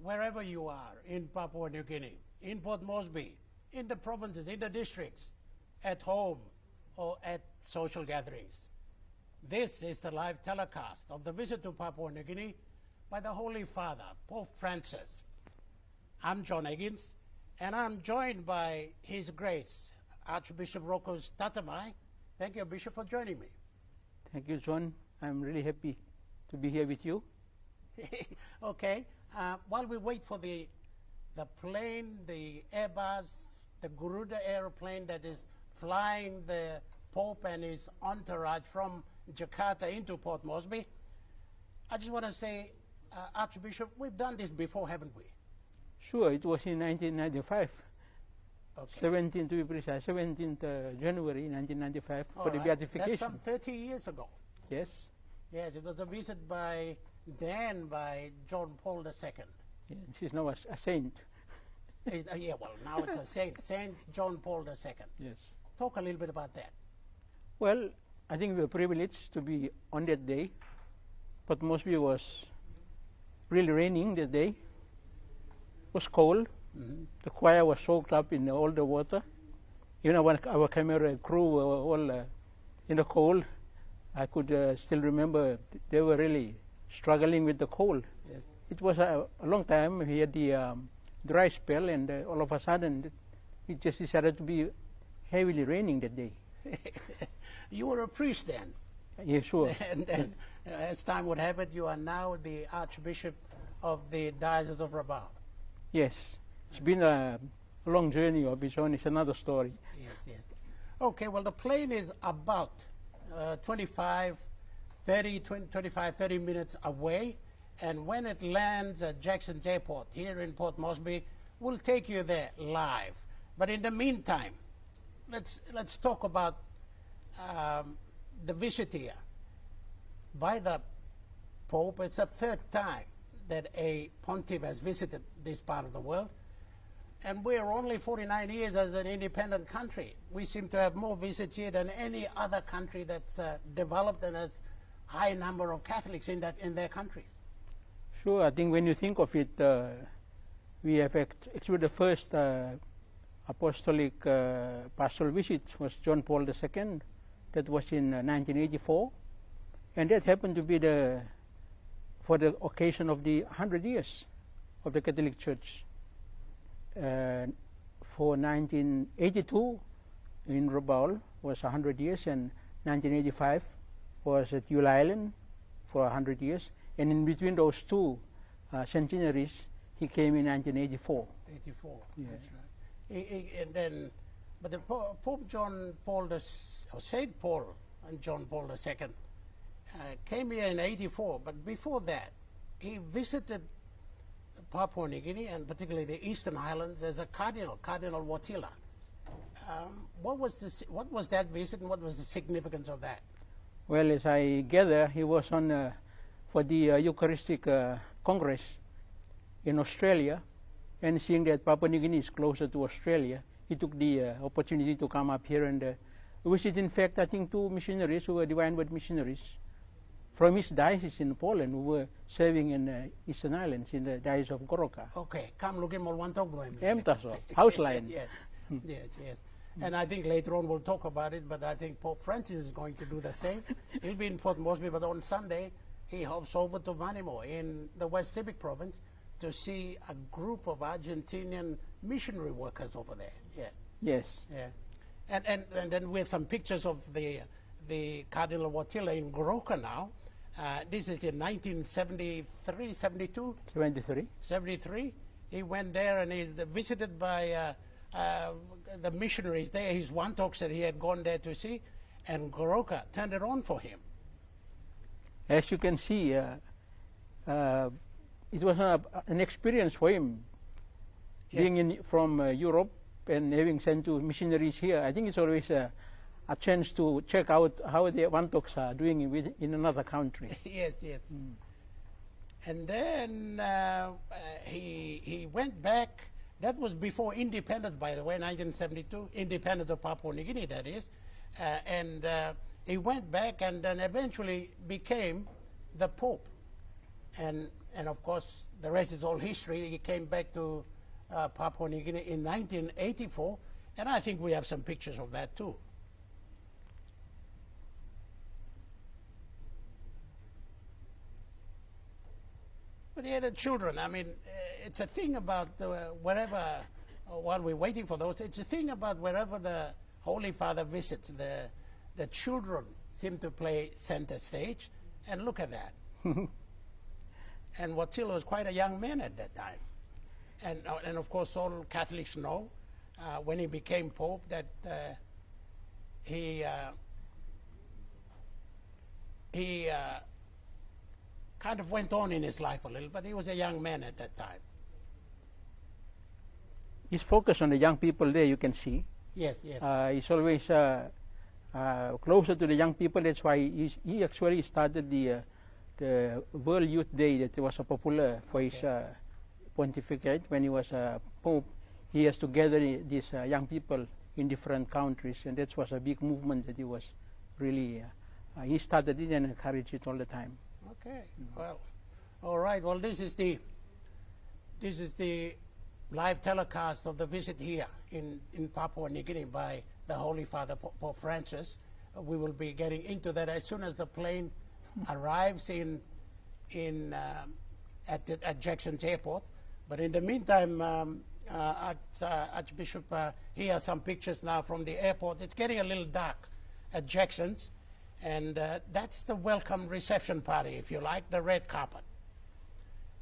wherever you are in Papua New Guinea, in Port Moresby, in the provinces, in the districts, at home, or at social gatherings. This is the live telecast of the visit to Papua New Guinea by the Holy Father, Pope Francis. I'm John Higgins, and I'm joined by His Grace, Archbishop Rokos Tatamai. Thank you, Bishop, for joining me. Thank you, John. I'm really happy to be here with you. Okay. While we wait for the plane, the Airbus, the Garuda airplane that is flying the Pope and his entourage from Jakarta into Port Moresby, I just want to say, Archbishop, we've done this before, haven't we? Sure, it was in 1995. Okay. 17th, to be precise, 17th January 1995 for the beatification. That's some 30 years ago. Yes. Yes, it was a visit by John Paul II. Yeah, she's now a saint. Yeah, well, now it's a saint, Saint John Paul II. Yes. Talk a little bit about that. Well, I think we were privileged to be on that day. But Moresby was really raining that day. It was cold. Mm-hmm. The choir was soaked up in all the water. Even our camera crew were all in the cold. I could still remember they were really struggling with the cold. Yes. It was a long time. We had the dry spell, and all of a sudden it just decided to be heavily raining that day. You were a priest then. Yeah, sure. And as time would have it, you are now the Archbishop of the Diocese of Rabat. Yes. It's been a long journey of its own. It's another story. Yes, yes. Okay, well, the plane is about 25, 30 minutes away. And when it lands at Jacksons Airport here in Port Moresby, we'll take you there live. But in the meantime, let's talk about the visit here by the Pope. It's the third time that a pontiff has visited this part of the world. And we're only 49 years as an independent country. We seem to have more visits here than any other country that's developed and has high number of Catholics in their country. Sure, I think when you think of it, we have actually the first apostolic pastoral visit was John Paul II. That was in 1984, and that happened to be for the occasion of the 100 years of the Catholic Church. For 1982 in Rabat was 100 years, and 1985 was at Yule Island for 100 years. And in between those two centenaries, he came in 1984. 84, yeah. That's right. And then, but the Pope John Paul, or Saint Paul and John Paul II came here in 84. But before that, he visited Papua New Guinea and particularly the Eastern Highlands as a Cardinal Wotila. What was that visit, and what was the significance of that? Well, as I gather, he was on for the Eucharistic Congress in Australia, and seeing that Papua New Guinea is closer to Australia, he took the opportunity to come up here and visit, in fact, I think 2 missionaries who were Divine Word missionaries from his diocese in Poland, who were serving in Eastern Islands in the Diocese of Goroka. Okay, come look at Molwantok Bloem. House line. Yes, yes, yes. And I think later on we'll talk about it, but I think Pope Francis is going to do the same. He'll be in Port Moresby, but on Sunday he hops over to Vanimo in the West Civic Province to see a group of Argentinian missionary workers over there. Yeah. Yes. Yeah. And then we have some pictures of the Cardinal Wotila in Goroka now. This is in 1973, 72? 73. 73. He went there and he's visited by the missionaries there. His Wantok said he had gone there to see, and Goroka turned it on for him. As you can see, it was an experience for him, yes, being from Europe and having sent 2 missionaries here. I think it's always a chance to check out how the Wantoks are doing in another country. Yes, yes. Mm. And then he went back. That was before independence, by the way, 1972, independence of Papua New Guinea, that is. And he went back and then eventually became the Pope. And And of course, the rest is all history. He came back to Papua New Guinea in 1984, and I think we have some pictures of that too. But he had the children. I mean, it's a thing about wherever, while we're waiting for those, it's a thing about wherever the Holy Father visits, the children seem to play center stage. And look at that. And Watila was quite a young man at that time. And of course, all Catholics know when he became Pope that he kind of went on in his life a little, but he was a young man at that time. He's focused on the young people there, you can see. Yes, yes. He's always closer to the young people. That's why he actually started the World Youth Day that was popular for his pontificate when he was Pope. He has to gather these young people in different countries, and that was a big movement that he was really, he started it and encouraged it all the time. Okay, well, all right. Well, this is the live telecast of the visit here in Papua New Guinea by the Holy Father Pope Francis. We will be getting into that as soon as the plane arrives at Jackson's airport. But in the meantime, Archbishop, here are some pictures now from the airport. It's getting a little dark at Jackson's. And that's the welcome reception party, if you like, the red carpet.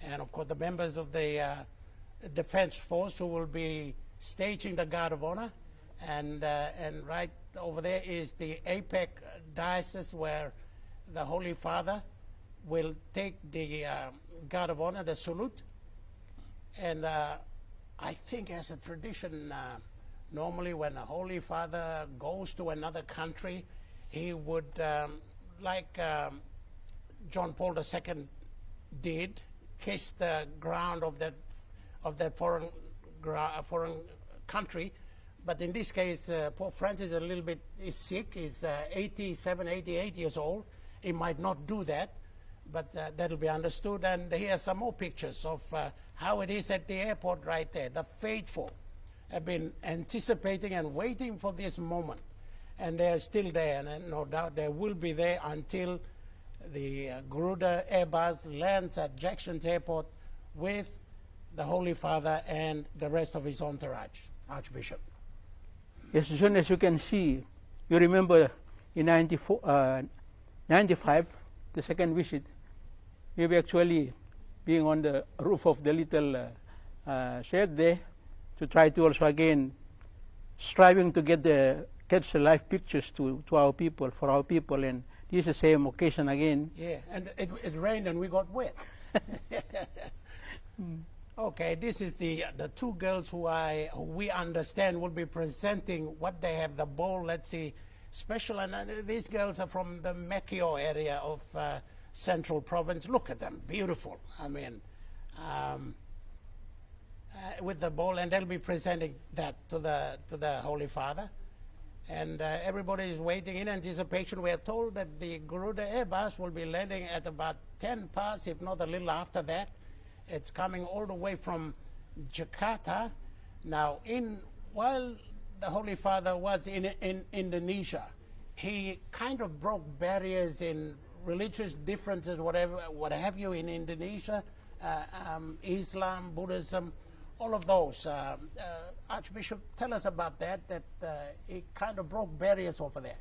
And of course, the members of the Defense Force who will be staging the Guard of Honor. And right over there is the APEC diocese where the Holy Father will take the Guard of Honor, the salute. And I think as a tradition, normally when the Holy Father goes to another country, he would, like John Paul II did, kiss the ground of that foreign country. But in this case, Pope Francis is a little bit sick. He's 87, 88 years old. He might not do that, but that'll be understood. And here are some more pictures of how it is at the airport right there. The faithful have been anticipating and waiting for this moment. And they're still there, and no doubt they will be there until the Garuda Airbus lands at Jackson's airport with the Holy Father and the rest of his entourage. Archbishop. Yes, as soon as you can see, you remember in 95, the second visit, we were actually being on the roof of the little shed there to try to also again striving to catch the live pictures to our people, for our people, and this is the same occasion again. Yeah, and it rained and we got wet. Okay, this is the two girls who we understand will be presenting what they have, the bowl, let's see, special, and these girls are from the Mekio area of Central Province. Look at them, beautiful. I mean, with the bowl, and they'll be presenting that to the Holy Father. And everybody is waiting in anticipation. We are told that the Garuda Airbus will be landing at about 10 past, if not a little after that. It's coming all the way from Jakarta. Now, while the Holy Father was in Indonesia, he kind of broke barriers in religious differences, what have you, in Indonesia, Islam, Buddhism, all of those. Archbishop, tell us about that he kind of broke barriers over there.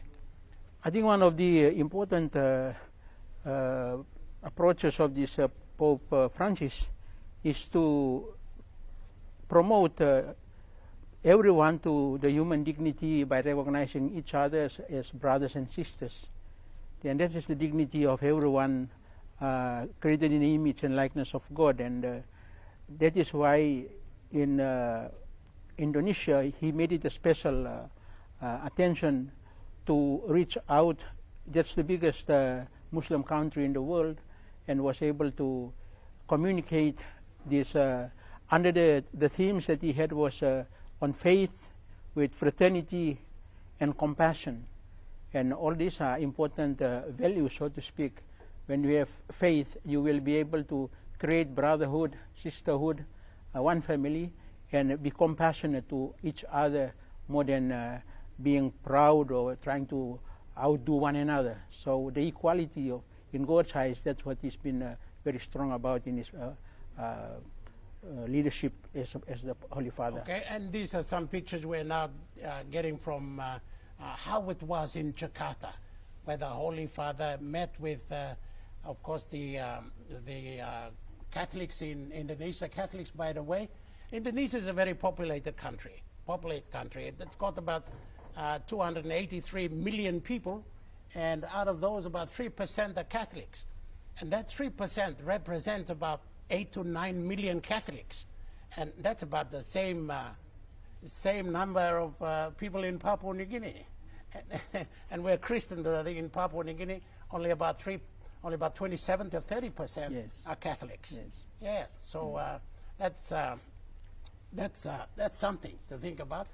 I think one of the important approaches of this Pope Francis is to promote everyone to the human dignity by recognizing each other as brothers and sisters. And that is the dignity of everyone created in the image and likeness of God. And that is why in Indonesia, he made it a special attention to reach out. That's the biggest Muslim country in the world, and was able to communicate this under the themes that he had was on faith, with fraternity and compassion. And all these are important values, so to speak. When you have faith, you will be able to create brotherhood, sisterhood, one family, and be compassionate to each other more than being proud or trying to outdo one another. So the equality in God's eyes, that's what he's been very strong about in his leadership as the Holy Father. Okay, and these are some pictures we're now getting from how it was in Jakarta, where the Holy Father met with, of course, the Catholics in Indonesia. Catholics, by the way, Indonesia is a very populated country. It's got about 283 million people, and out of those, about 3% are Catholics. And that 3% represents about 8 to 9 million Catholics. And that's about the same number of people in Papua New Guinea. And we're Christians, I think, in Papua New Guinea, only about 27 to 30% yes. are Catholics. Yes. Yes. So that's something to think about.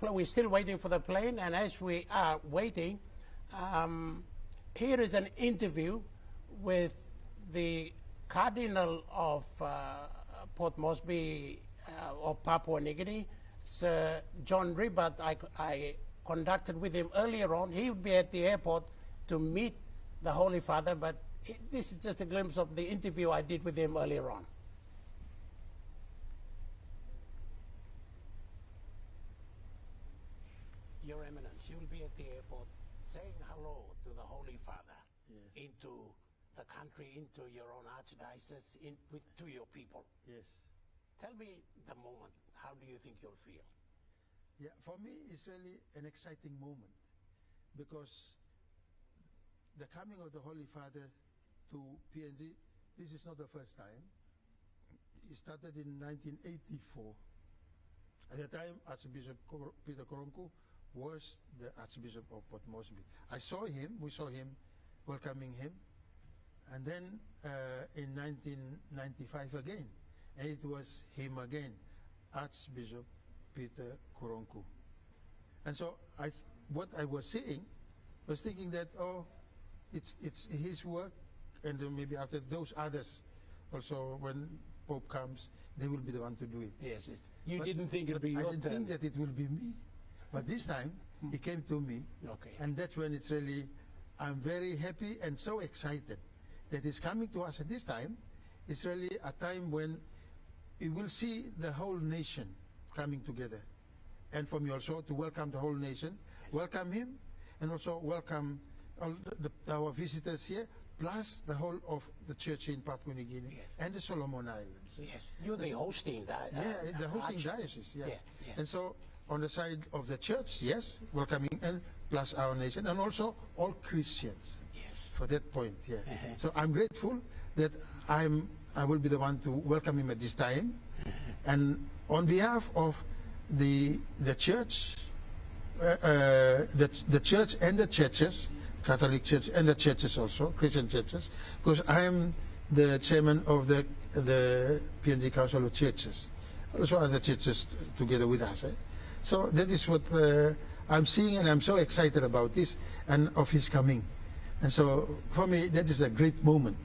We're still waiting for the plane, and as we are waiting, here is an interview with the Cardinal of Port Moresby of Papua New Guinea, Sir John Ribat. I conducted with him earlier on. He would be at the airport to meet the Holy Father, but this is just a glimpse of the interview I did with him earlier on. Your Eminence, you will be at the airport saying hello to the Holy Father. Yes. Into the country, into your own archdiocese, to your people. Yes. Tell me the moment. How do you think you'll feel? Yeah, for me, it's really an exciting moment because the coming of the Holy Father to PNG, this is not the first time. It started in 1984. At the time, Archbishop Peter Koronku was the Archbishop of Port Moresby. We saw him, welcoming him, and then in 1995 again, and it was him again, Archbishop Peter Koronku. And so what I was seeing was thinking that, oh, it's his work, and then maybe after those others also, when Pope comes, they will be the one to do it. Yes, you didn't think it would be your turn. I didn't think that it will be me. But this time, he came to me, okay. And that's when it's really, I'm very happy and so excited that he's coming to us at this time. It's really a time when we will see the whole nation coming together. And for me also to welcome the whole nation, welcome him, and also welcome all our visitors here, plus the whole of the church in Papua New Guinea, yes, and the Solomon Islands. Yes, you're the hosting diocese. The hosting diocese, yeah. Yeah. And so on the side of the church, yes, welcoming, and plus our nation, and also all Christians. Yes. For that point, yeah. So I'm grateful that I will be the one to welcome him at this time, and on behalf of the church, the church and the churches, Catholic Church and the churches also, Christian churches, because I am the chairman of the PNG Council of Churches, also other churches together with us. So that is what I'm seeing, and I'm so excited about this and of his coming. And so for me, that is a great moment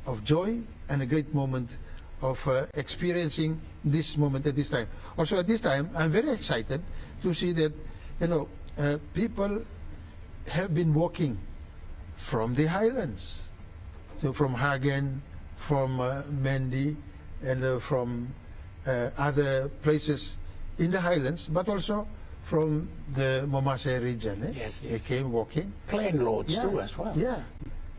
of joy and a great moment of experiencing this moment at this time. Also at this time, I'm very excited to see that, people have been walking from the highlands, so from Hagen, from Mendi, and from other places in the highlands, but also from the Momase region. Yes. They came walking. Plane loads too as well. Yeah,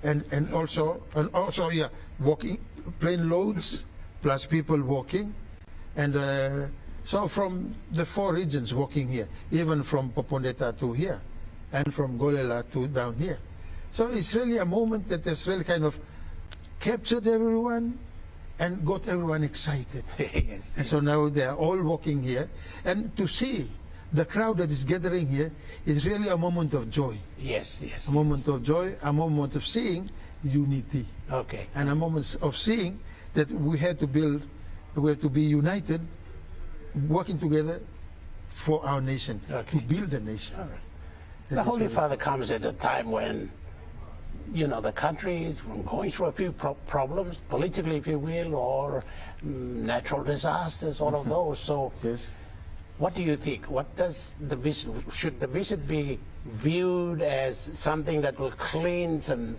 and also yeah, walking, plane loads plus people walking, and so from the 4 regions walking here, even from Poponeta to here, and from Golela to down here. So it's really a moment that has really kind of captured everyone and got everyone excited. Yes. And so now they are all walking here, and to see the crowd that is gathering here is really a moment of joy. Yes. A moment of joy, a moment of seeing unity. Okay. And a moment of seeing that we have to be united, working together for our nation, okay, to build a nation. All right. The Holy Father comes at a time when you know, the country is going through a few problems, politically, if you will, or natural disasters, all of those. So, Yes. what do you think? What does the visit, should the visit be viewed as something that will cleanse and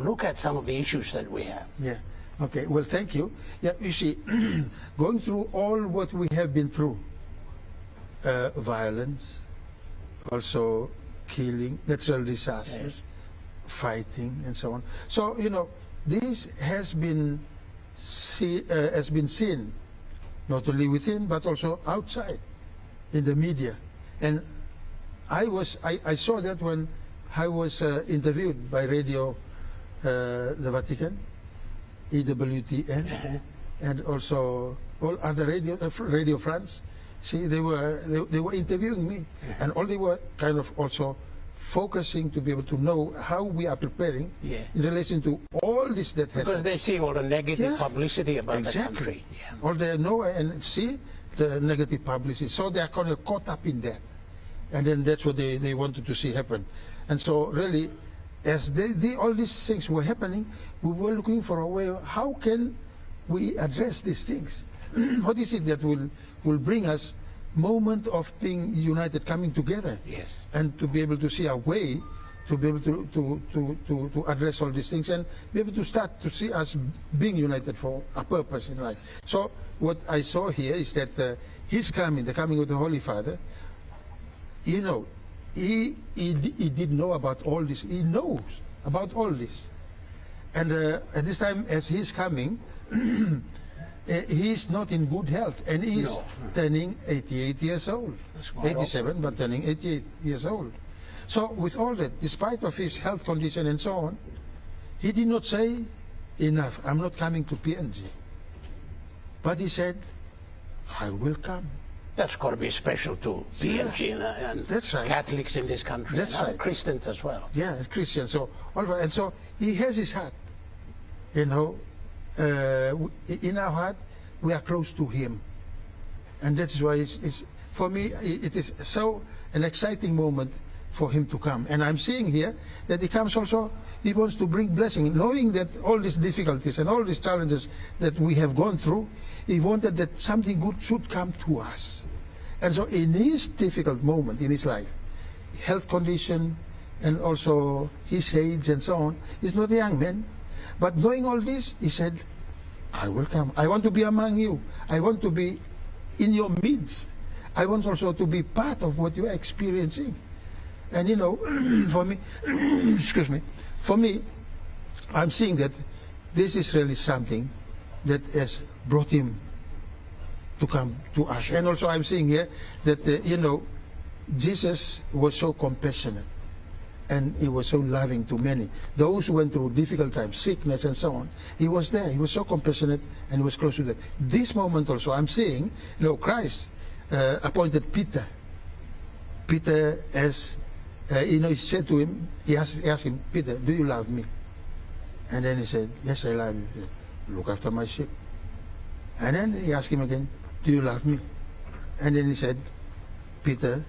look at some of the issues that we have? Yeah. Okay. Well, thank you. Yeah. You see, going through all what we have been through, violence, also killing, natural disasters, fighting, and so on. So you know, this has been seen, not only within but also outside, in the media. And I saw that when I was interviewed by Radio the Vatican, EWTN, and also all other Radio France. See, they were interviewing me, and all they were kind of also focusing to be able to know how we are preparing in relation to all this that has. Because they see all the negative publicity about the country. All they know and see the negative publicity, so they are kind of caught up in that, and then that's what they wanted to see happen. And so really, as all these things were happening, we were looking for a way of how can we address these things. What is it that will bring us moment of being united, coming together, and to be able to see a way to be able to address all these things and be able to start to see us being united for a purpose in life. So what I saw here is that his coming, the coming of the Holy Father, you know, he did know about all this. He knows about all this. And at this time, as he's coming, he's not in good health, and he's turning 88 years old. 87, but turning 88 years old. So with all that, despite of his health condition and so on, he did not say, enough, I'm not coming to PNG. But he said, I will come. That's got to be special to PNG and that's right. Catholics in this country, that's and right. Christians as well. Yeah, Christians. So, all right. And so he has his heart. You know, in our heart, we are close to him. And that's why it's for me, it is so an exciting moment for him to come. And I'm seeing here that he comes also, he wants to bring blessing, knowing that all these difficulties and all these challenges that we have gone through, he wanted that something good should come to us. And so in his difficult moment in his life, health condition and also his age and so on, he's not a young man. But knowing all this, he said, I will come. I want to be among you. I want to be in your midst. I want also to be part of what you are experiencing. And you know, for me, excuse me, for me, I'm seeing that this is really something that has brought him to come to us. And also I'm seeing here that, you know, Jesus was so compassionate and he was so loving to many. Those who went through difficult times, sickness and so on, he was there. He was so compassionate and he was close to them. This moment also I'm seeing, you know, Christ appointed Peter. Peter, as you know, he said to him, he asked him, Peter, do you love me? And then he said, yes, I love you. He said, look after my sheep. And then he asked him again, do you love me? And then he said, Peter,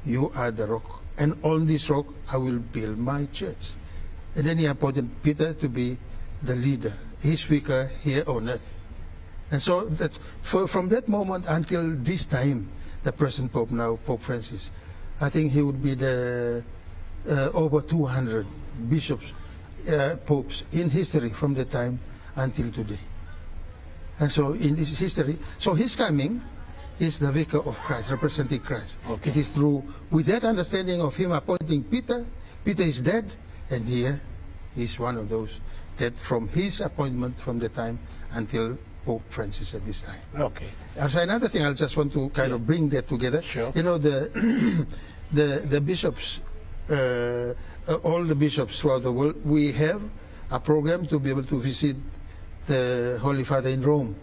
you are the rock, and on this rock I will build my church. And then he appointed Peter to be the leader, his speaker here on earth. And so that from that moment until this time, the present Pope now, Pope Francis, I think he would be the over 200 bishops, popes in history from that time until today. And so in this history, so his coming is the vicar of Christ, representing Christ. Okay. It is through, with that understanding of him appointing Peter, Peter is dead, and here he's one of those that from his appointment from the time until Pope Francis at this time. Okay. So another thing, I just want to kind of bring that together. Sure. You know, the bishops, all the bishops throughout the world, we have a program to be able to visit the Holy Father in Rome.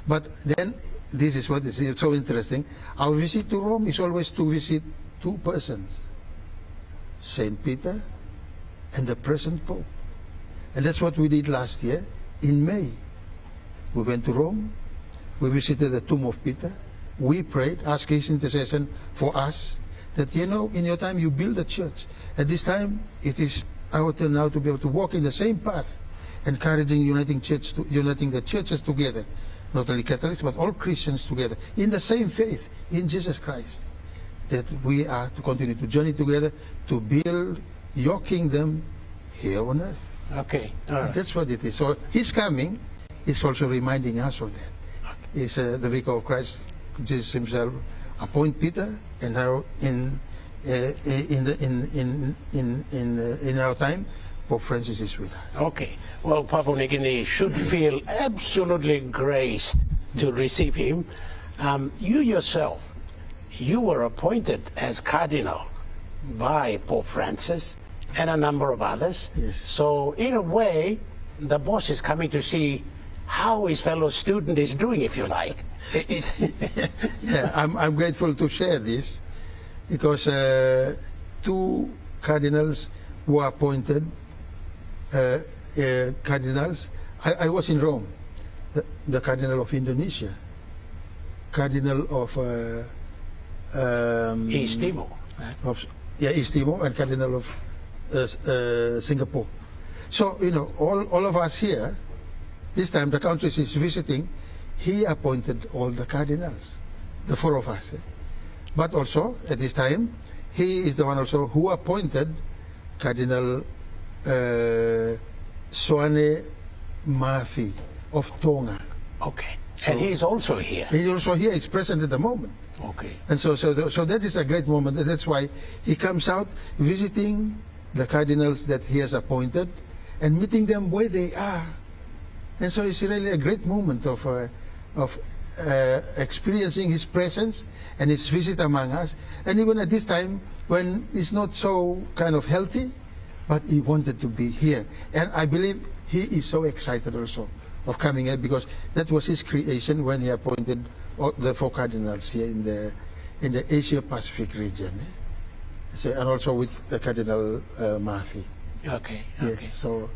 But then, this is what is so interesting. Our visit to Rome is always to visit two persons, Saint Peter and the present Pope. And that's what we did last year in May. We went to Rome, we visited the tomb of Peter, we prayed, asked his intercession for us, that, you know, in your time you build a church. At this time, it is our turn now to be able to walk in the same path, encouraging uniting the churches together, not only Catholics but all Christians together in the same faith in Jesus Christ. That we are to continue to journey together to build your kingdom here on earth. Okay. That's what it is. So his coming is also reminding us of that. He's the vicar of Christ. Jesus himself appoint Peter, and now in our time, Pope Francis is with us. Okay. Well, Papua New Guinea should feel absolutely graced to receive him. You yourself, you were appointed as cardinal by Pope Francis and a number of others. Yes. So in a way, the boss is coming to see how his fellow student is doing, if you like. Yeah, I'm grateful to share this, because two cardinals were appointed cardinals. I was in Rome, the Cardinal of Indonesia, Cardinal of East Timor. East Timor, and Cardinal of Singapore. So, you know, all of us here, this time the Countess is visiting, he appointed all the cardinals, the four of us. But also, at this time, he is the one also who appointed Cardinal Soane Mafi of Tonga. Okay. So, and he is also here. He is also here, he's present at the moment. Okay. And so that is a great moment. And that's why he comes out visiting the cardinals that he has appointed and meeting them where they are. And so it's really a great moment of experiencing his presence and his visit among us. And even at this time, when he's not so kind of healthy, but he wanted to be here. And I believe he is so excited also of coming here, because that was his creation when he appointed the four cardinals here in the Asia-Pacific region. So, and also with Cardinal Mafi. Okay. Okay. So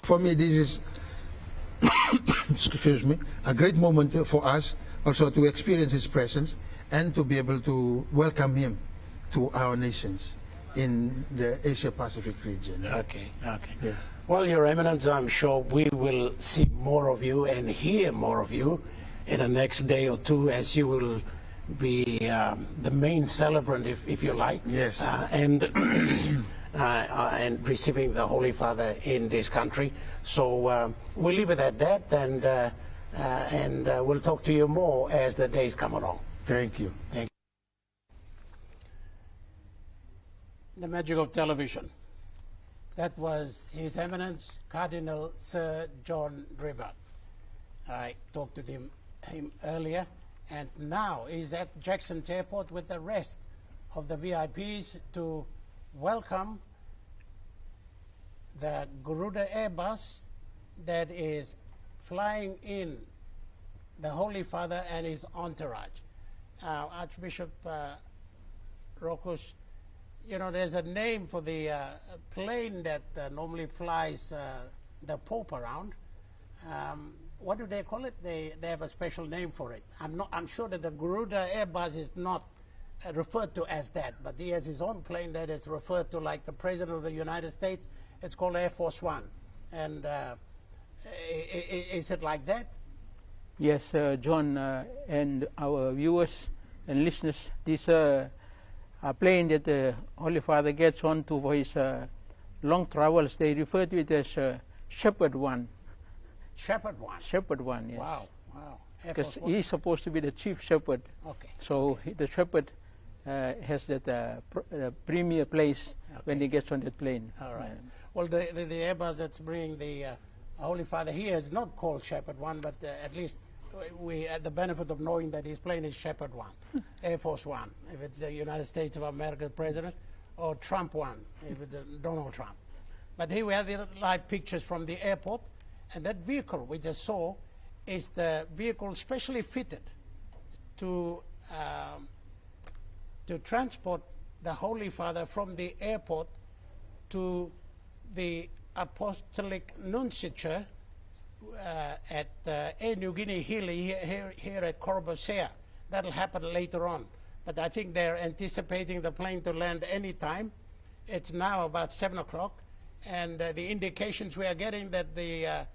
for me, this is excuse me, a great moment for us also to experience his presence and to be able to welcome him to our nations in the Asia-Pacific region. Okay. Okay. Yes. Well, Your Eminence, I'm sure we will see more of you and hear more of you in the next day or two, as you will be the main celebrant, if you like. Yes. And receiving the Holy Father in this country. So we'll leave it at that, and we'll talk to you more as the days come along. Thank you. Thank you. The magic of television. That was His Eminence Cardinal Sir John Ribat. I talked to him earlier, and now he's at Jackson's Airport with the rest of the VIPs to welcome the Garuda Airbus that is flying in the Holy Father and his entourage. Archbishop Rokus, you know, there's a name for the plane that normally flies the Pope around. What do they call it? They have a special name for it. I'm sure that the Garuda Airbus is not referred to as that, but he has his own plane that is referred to like the President of the United States. It's called Air Force One. And is it like that? Yes, John, and our viewers and listeners, this a plane that the Holy Father gets onto for his long travels, they refer to it as Shepherd One. Shepherd One? Shepherd One, yes. Wow, wow. Because he's supposed to be the chief shepherd. Okay. So the shepherd has that premier place when he gets on that plane. All right. Well, the Airbus that's bringing the Holy Father here is not called Shepherd One, but at least we had the benefit of knowing that his plane is Shepherd One, Air Force One, if it's the United States of America president, or Trump One, if it's Donald Trump. But here we have the live pictures from the airport, and that vehicle we just saw is the vehicle specially fitted to transport the Holy Father from the airport to the Apostolic Nunciature at Air New Guinea here at Corbusier. That'll happen later on. But I think they're anticipating the plane to land any time. It's now about 7 o'clock, and the indications we are getting that the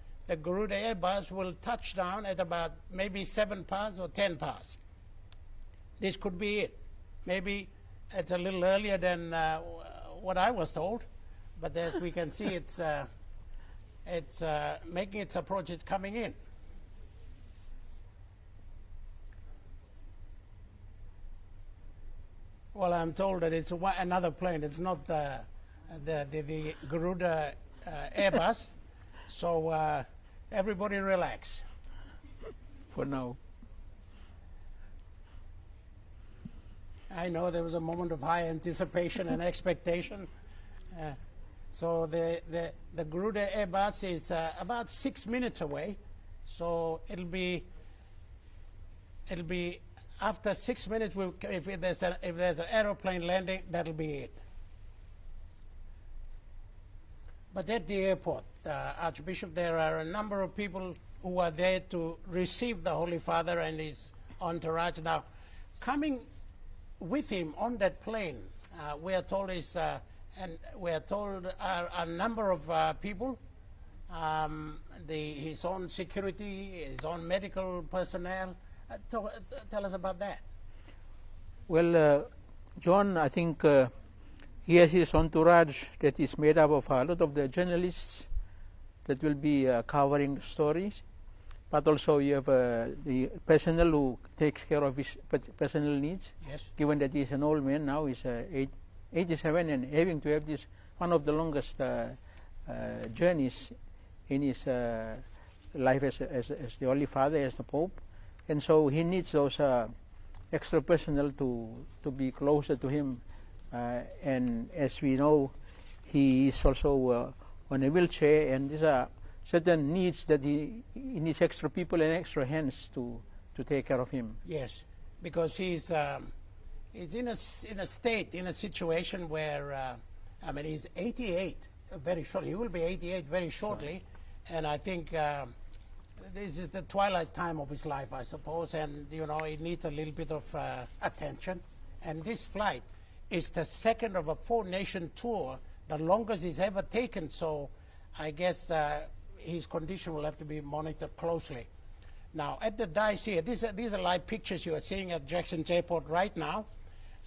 Garuda Airbus will touch down at about maybe 7 past or 10 past. This could be it. Maybe it's a little earlier than what I was told, but as we can see, it's making its approach. It's coming in. Well, I'm told that it's another plane. It's not the Garuda Airbus. So everybody relax. For now. I know there was a moment of high anticipation and expectation. So the Garuda Airbus is about 6 minutes away. So it'll be after 6 minutes. If there's an aeroplane landing, that'll be it. But at the airport, Archbishop, there are a number of people who are there to receive the Holy Father and his entourage. Now, coming with him on that plane, we are told are a number of people, his own security, his own medical personnel. Tell us about that. Well, John, I think he has his entourage that is made up of a lot of the journalists that will be covering the stories, but also you have the personnel who takes care of his personal needs. Yes. Given that he's an old man now, he's 87 and having to have this one of the longest journeys in his life as the Holy Father, as the Pope, and so he needs those extra personnel to be closer to him. And as we know, he is also on a wheelchair, and these are certain needs that he needs extra people and extra hands to take care of him. Yes, because he's in a situation where he's 88 very shortly. He will be 88 very shortly, and I think this is the twilight time of his life, I suppose, and he needs a little bit of attention. And this flight is the second of a 4-nation tour, the longest he's ever taken. So I guess his condition will have to be monitored closely. Now, at the dais here, these are live pictures you are seeing at Jacksons Airport right now.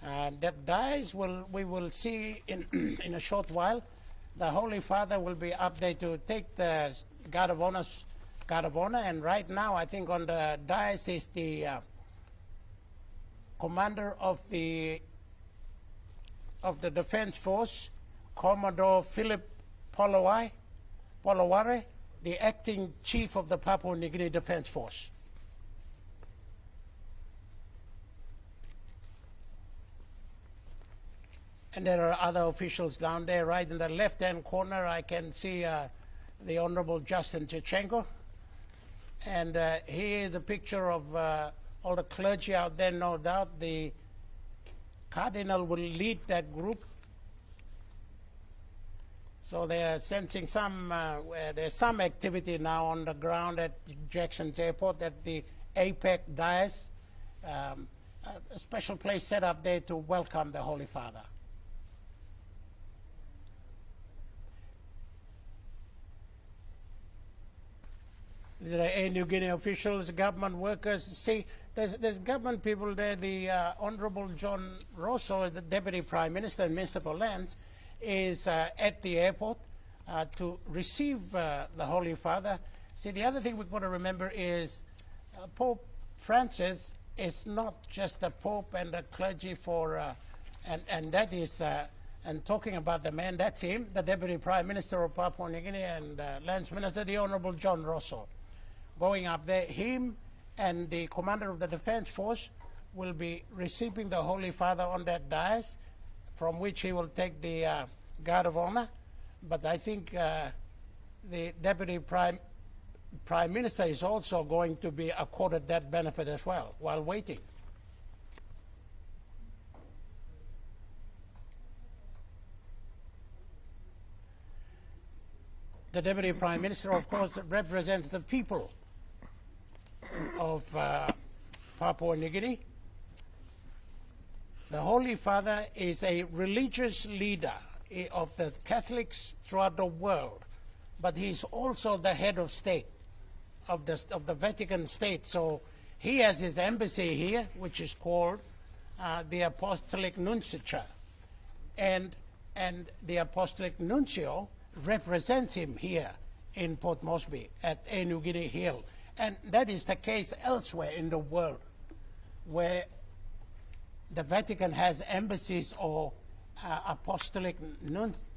That dais we will see in a short while. The Holy Father will be up there to take the guard of honor, and right now I think on the dais is the commander of the Defense Force, Commodore Philip Poloware, the acting chief of the Papua New Guinea Defense Force. And there are other officials down there. Right in the left-hand corner, I can see the Honorable Justin Chichenko. And here is a picture of all the clergy out there, no doubt. The Cardinal will lead that group. So they are sensing there's some activity now on the ground at Jacksons Airport, at the APEC dais, a special place set up there to welcome the Holy Father. The New Guinea officials, government workers. See, there's government people there. The Honorable John Rosso, the Deputy Prime Minister and Minister for Lands, is at the airport to receive the Holy Father. See, the other thing we've got to remember is Pope Francis is not just the Pope and the clergy and that is, and talking about the man, that's him, the Deputy Prime Minister of Papua New Guinea and Lands Minister, the Honorable John Rosso. Going up there, him and the commander of the Defense Force will be receiving the Holy Father on that dais, from which he will take the guard of honor. But I think the Deputy Prime Minister is also going to be accorded that benefit as well while waiting. The Deputy Prime Minister, of course, represents the people of Papua New Guinea. The Holy Father is a religious leader of the Catholics throughout the world, but he's also the head of state of the Vatican state. So he has his embassy here, which is called the Apostolic Nunciature, and the Apostolic Nuncio represents him here in Port Moresby at New Guinea Hill, and that is the case elsewhere in the world where the Vatican has embassies or apostolic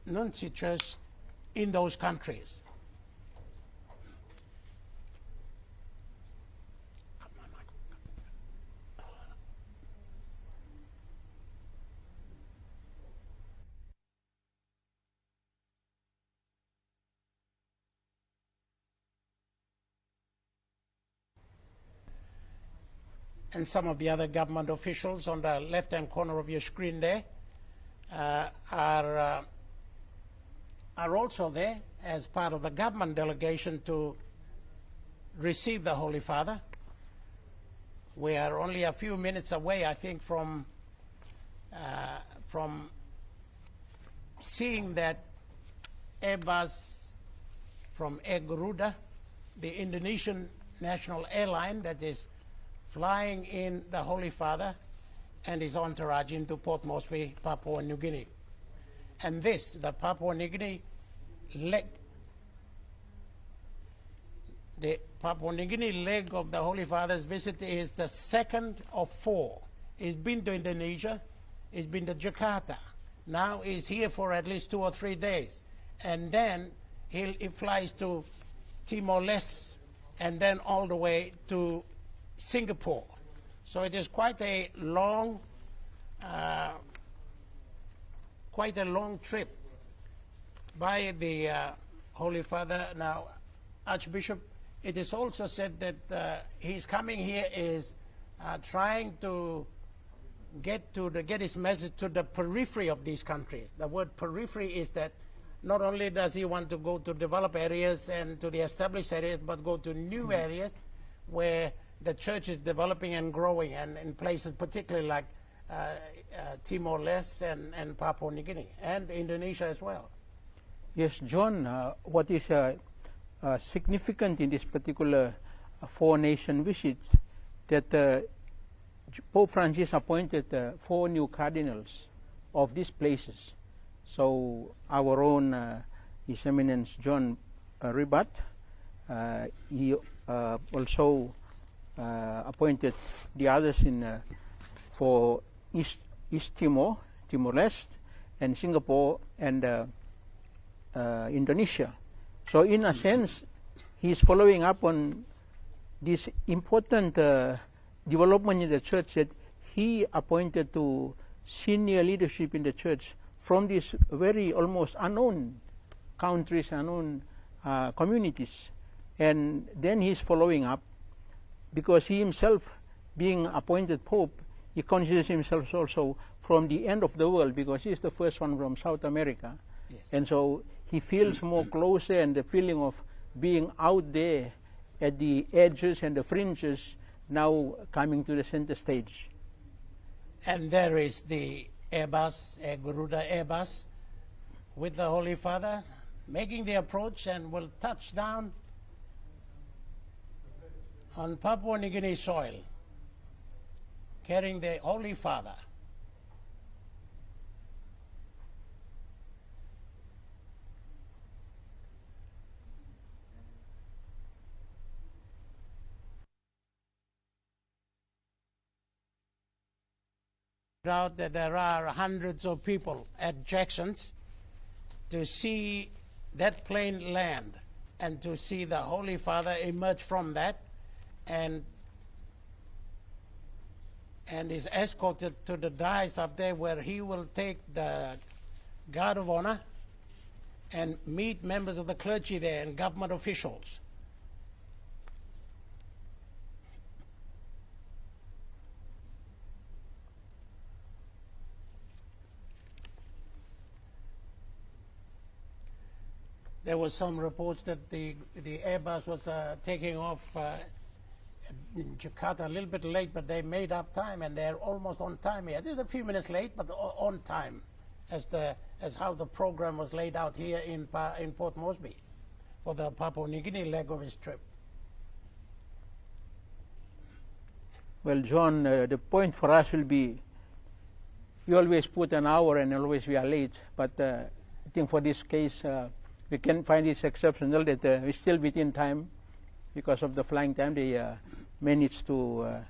nunciatures in those countries. And some of the other government officials on the left-hand corner of your screen there are also there as part of the government delegation to receive the Holy Father. We are only a few minutes away, I think, from seeing that Airbus from Air Garuda, the Indonesian national airline that is flying in the Holy Father and his entourage into Port Moresby, Papua New Guinea. And this, the Papua New Guinea leg, the Papua New Guinea leg of the Holy Father's visit is the second of 4. He's been to Indonesia, he's been to Jakarta. Now he's here for at least 2 or 3 days. And then he flies to Timor-Leste and then all the way to Singapore. So it is quite a long trip by the Holy Father. Now, Archbishop, it is also said that he's coming here is trying to get his message to the periphery of these countries. The word periphery is that not only does he want to go to developed areas and to the established areas, but go to new areas where the church is developing and growing, and in places particularly like Timor-Leste and Papua New Guinea, and Indonesia as well. Yes, John, what is significant in this particular 4-nation visit, that Pope Francis appointed 4 new cardinals of these places. So our own His Eminence John Ribat, he also appointed the others for East Timor, Timor-Leste, and Singapore, and Indonesia. So in a sense, he is following up on this important development in the church that he appointed to senior leadership in the church from these very almost unknown countries, unknown communities. And then he's following up, because he himself, being appointed Pope, he considers himself also from the end of the world, because he's the first one from South America. Yes. And so he feels more closer, and the feeling of being out there at the edges and the fringes, now coming to the center stage. And there is the Airbus, Air Garuda Airbus, with the Holy Father, making the approach, and will touch down on Papua New Guinea soil, carrying the Holy Father. Out that there are hundreds of people at Jacksons to see that plane land and to see the Holy Father emerge from that, and is escorted to the dais up there, where he will take the guard of honor and meet members of the clergy there and government officials. There was some reports that the Airbus was taking off in Jakarta a little bit late, but they made up time, and they're almost on time here. This is a few minutes late, but on time. as how the program was laid out here in Port Moresby for the Papua New Guinea leg of his trip. Well, John, the point for us will be, we always put an hour and always we are late, but I think for this case, we can find it exceptional that we're still within time because of the flying time. They managed to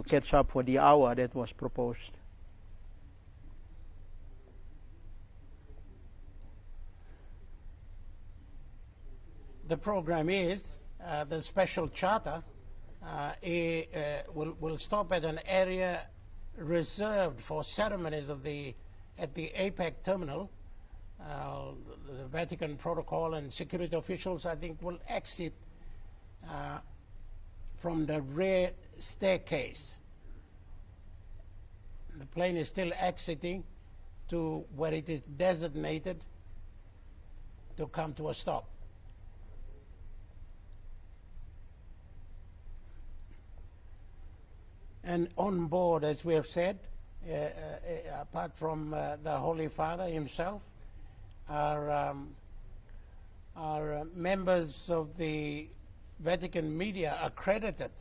catch up for the hour that was proposed. The program is the special charter will stop at an area reserved for ceremonies at the APEC terminal. The Vatican protocol and security officials, I think, will exit from the rear staircase. The plane is still exiting to where it is designated to come to a stop. And on board, as we have said, apart from the Holy Father himself, are members of the Vatican media accredited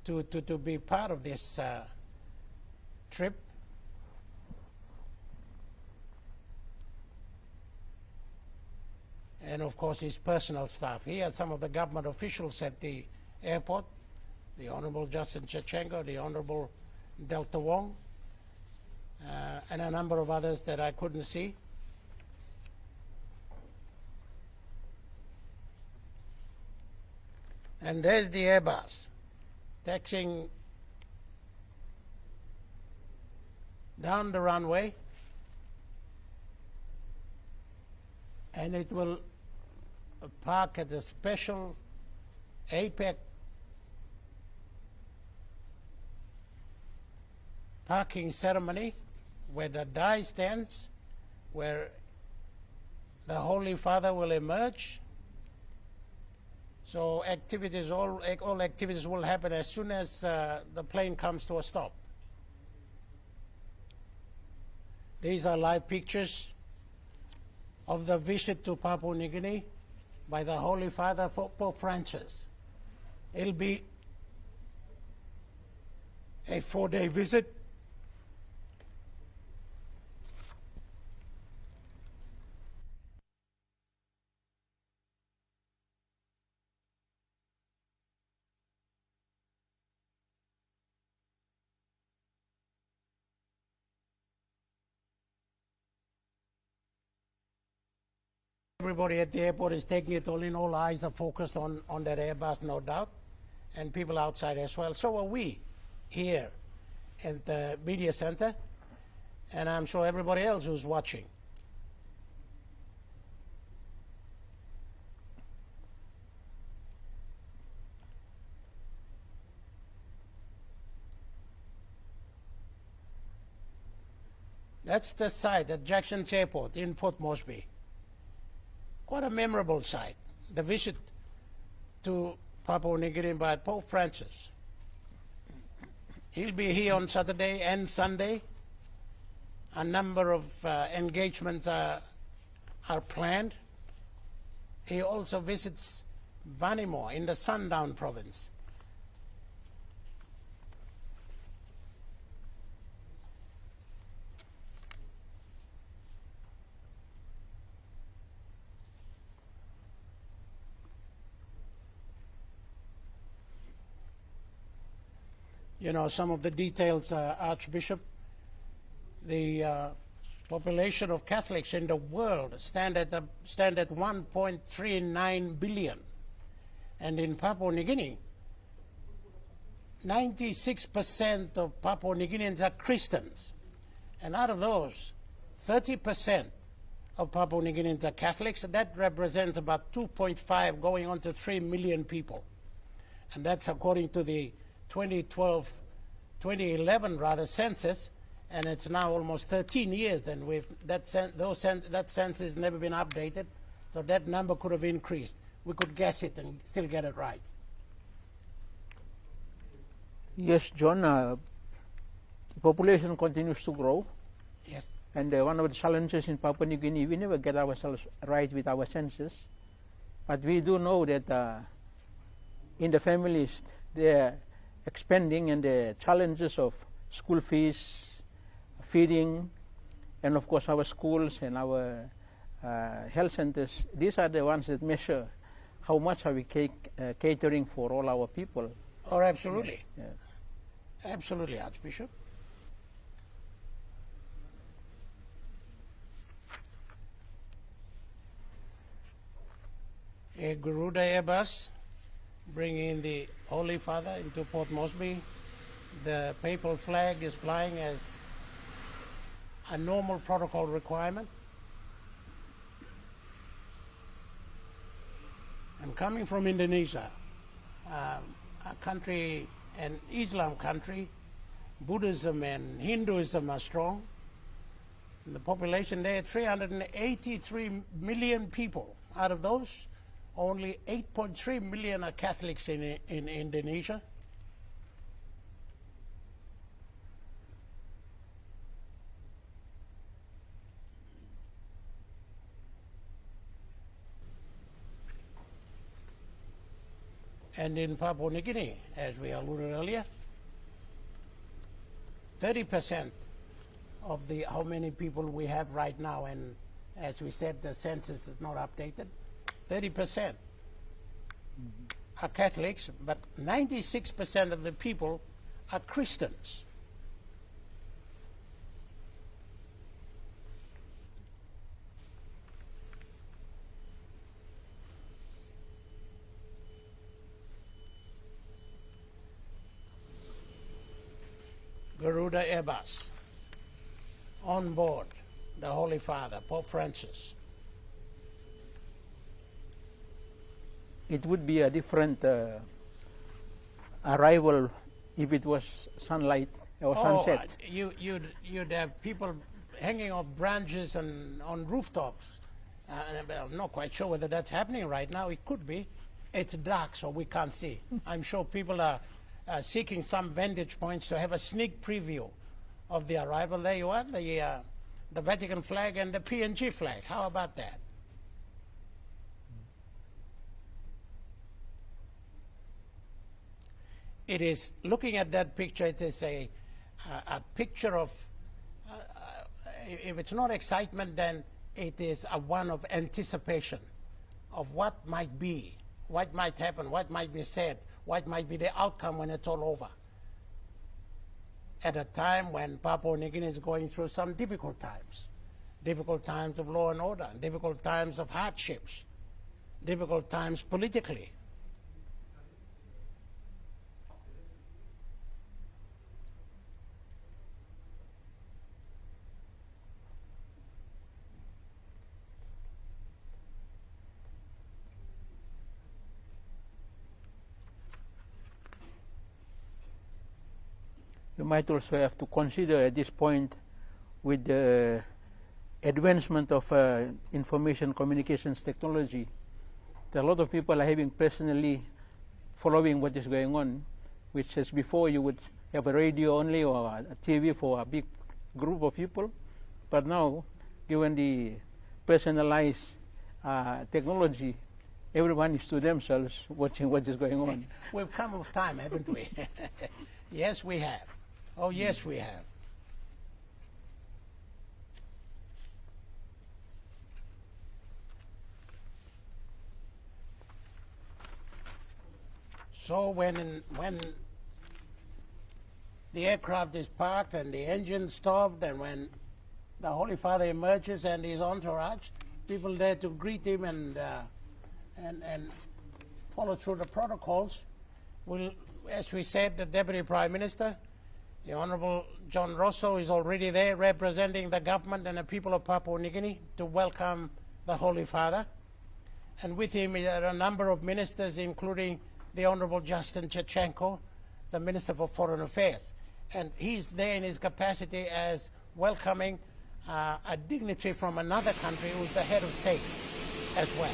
to be part of this trip. And of course his personal staff. Here are some of the government officials at the airport: the Honorable Justin Chechenko, the Honorable Delta Wong, and a number of others that I couldn't see. And there's the Airbus taxiing down the runway, and it will park at a special APEC parking ceremony where the die stands, where the Holy Father will emerge. So activities, all activities will happen as soon as the plane comes to a stop. These are live pictures of the visit to Papua New Guinea by the Holy Father for Pope Francis. It'll be a 4-day visit. Everybody at the airport is taking it all in. All eyes are focused on that Airbus, no doubt, and people outside as well. So are we here at the media center, and I'm sure everybody else who's watching. That's the site at Jacksons Airport in Port Moresby. Quite a memorable site, the visit to Papua New Guinea by Pope Francis. He'll be here on Saturday and Sunday. A number of engagements are planned. He also visits Vanimo in the Sundown province. You know, some of the details, Archbishop, the population of Catholics in the world stand at 1.39 billion. And in Papua New Guinea, 96% of Papua New Guineans are Christians. And out of those, 30% of Papua New Guineans are Catholics. And that represents about 2.5 going on to 3 million people. And that's according to the 2011 census, and it's now almost 13 years, and that census has never been updated, so that number could have increased. We could guess it and still get it right. Yes, John, the population continues to grow. Yes. And one of the challenges in Papua New Guinea, we never get ourselves right with our census. But we do know that in the families, they're expanding, and the challenges of school fees, feeding, and of course our schools and our health centers, these are the ones that measure how much are we catering for all our people. Oh, absolutely. Yeah. Absolutely, Archbishop. A Garuda Airbus bringing the Holy Father into Port Moresby. The papal flag is flying as a normal protocol requirement. I'm coming from Indonesia, a country, an Islam country. Buddhism and Hinduism are strong. And the population there, 383 million people. Out of those, only 8.3 million are Catholics in Indonesia. And in Papua New Guinea, as we alluded earlier, 30% of the how many people we have right now, and as we said, the census is not updated, 30% are Catholics, but 96% of the people are Christians. Garuda Airbus, on board the Holy Father, Pope Francis. It would be a different arrival if it was sunlight or sunset. You'd have people hanging off branches and on rooftops. I'm not quite sure whether that's happening right now. It could be. It's dark, so we can't see. I'm sure people are seeking some vantage points to have a sneak preview of the arrival. There you are, the Vatican flag and the PNG flag. How about that? It is, looking at that picture, it is a picture of, if it's not excitement, then it is a one of anticipation of what might be, what might happen, what might be said, what might be the outcome when it's all over. At a time when Papua New Guinea is going through some difficult times of law and order, difficult times of hardships, difficult times politically. You might also have to consider at this point, with the advancement of information communications technology, that a lot of people are having personally following what is going on, which as before you would have a radio only or a TV for a big group of people. But now, given the personalized technology, everyone is to themselves watching what is going on. We've come of time, haven't we? Yes, we have. Oh, yes, we have. So when the aircraft is parked and the engine stopped, and when the Holy Father emerges and his entourage, people there to greet him and follow through the protocols, will, as we said, the Deputy Prime Minister, the Honourable John Rosso, is already there representing the government and the people of Papua New Guinea to welcome the Holy Father. And with him are a number of ministers, including the Honourable Justin Chachenko, the Minister for Foreign Affairs. And he's there in his capacity as welcoming a dignitary from another country who's the head of state as well.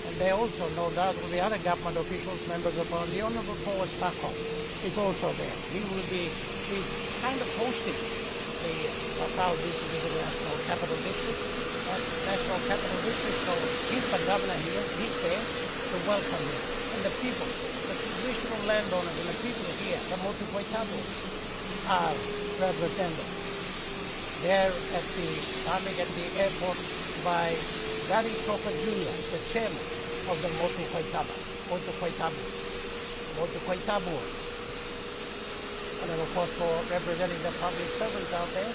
And there also, no doubt, will be other government officials, members of parliament. The Honourable Paul Papal is also there. He's kind of hosting the Papal District International Capital District, National Capital District. So he's the governor here. He's there to welcome him. And the people, the traditional landowners and the people here, the Motu Koitabu, are represented there at the airport by Gary Crocker Jr., the chairman of the Motu Koitabu. And then, of course, for representing the public servants out there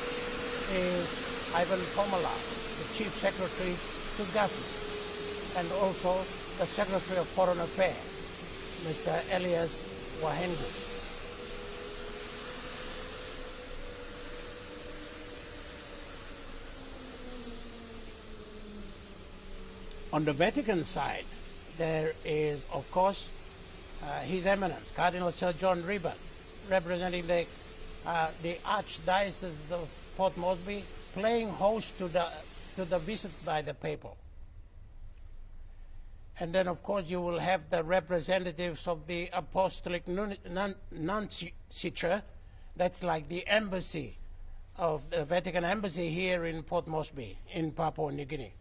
is Ivan Pomala, the Chief Secretary to Government, and also the Secretary of Foreign Affairs, Mr. Elias Wahengu. On the Vatican side, there is, of course, His Eminence, Cardinal Sir John Ribat, representing the Archdiocese of Port Moresby, playing host to the visit by the Papal. And then, of course, you will have the representatives of the Apostolic Nunciature. That's like the embassy of the Vatican Embassy here in Port Moresby, in Papua New Guinea.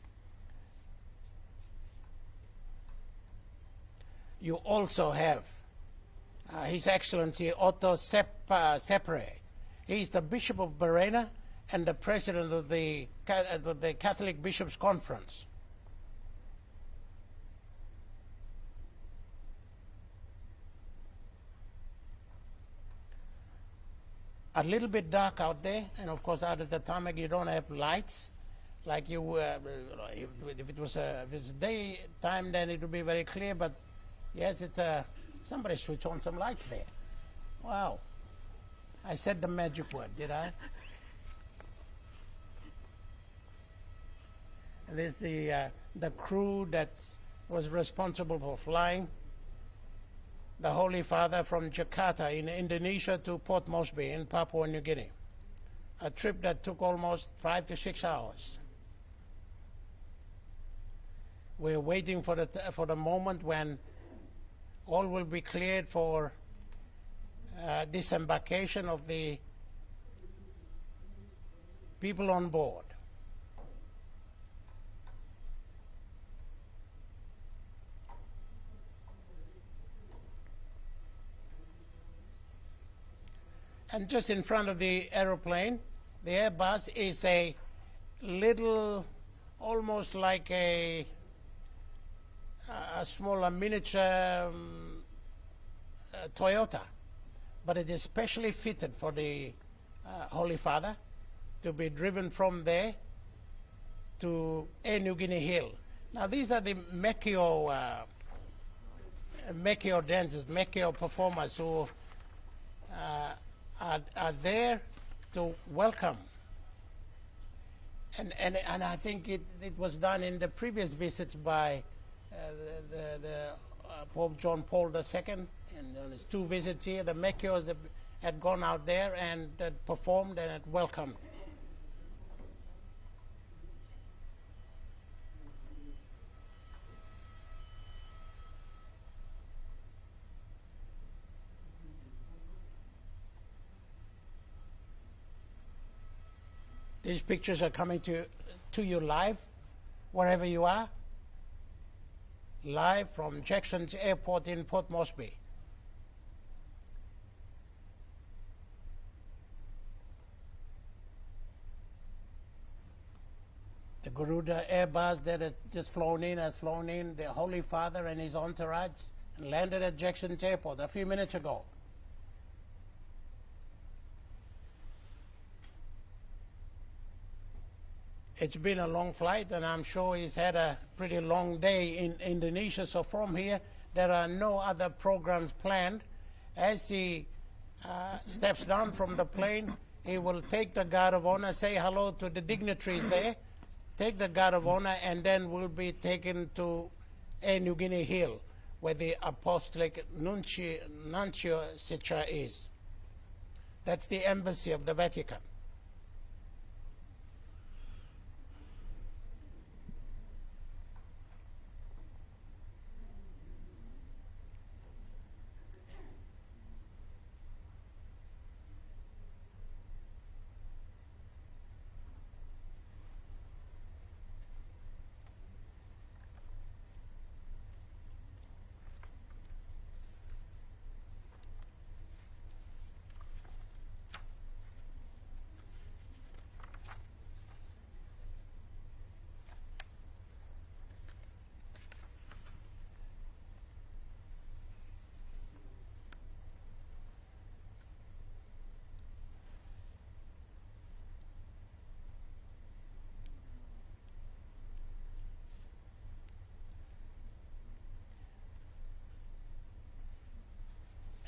You also have His Excellency Otto Sepre. He's the Bishop of Barena and the President of the Catholic Bishops' Conference. A little bit dark out there, and of course out at the tarmac you don't have lights. Like if it was daytime, then it would be very clear, but yes, it's somebody switched on some lights there. Wow. I said the magic word, did I? And there's the crew that was responsible for flying the Holy Father from Jakarta in Indonesia to Port Moresby in Papua New Guinea. A trip that took almost 5 to 6 hours. We're waiting for the moment when all will be cleared for disembarkation of the people on board. And just in front of the aeroplane, the Airbus is a little, almost like a smaller miniature Toyota, but it is specially fitted for the Holy Father to be driven from there to Air New Guinea Hill. Now these are the Mekio dancers, Mekio performers who are there to welcome. And I think it was done in the previous visits by Pope John Paul II, and on his 2 visits here, the Mekios had gone out there and performed and had welcomed. These pictures are coming to you live, wherever you are. Live from Jackson's Airport in Port Moresby. The Garuda Airbus that has just flown in has flown in, the Holy Father and his entourage, and landed at Jackson's Airport a few minutes ago. It's been a long flight, and I'm sure he's had a pretty long day in Indonesia. So from here, there are no other programs planned. As he steps down from the plane, he will take the guard of honor, say hello to the dignitaries there, take the guard of honor, and then will be taken to Air New Guinea Hill, where the Apostolic Nunciature is. That's the embassy of the Vatican.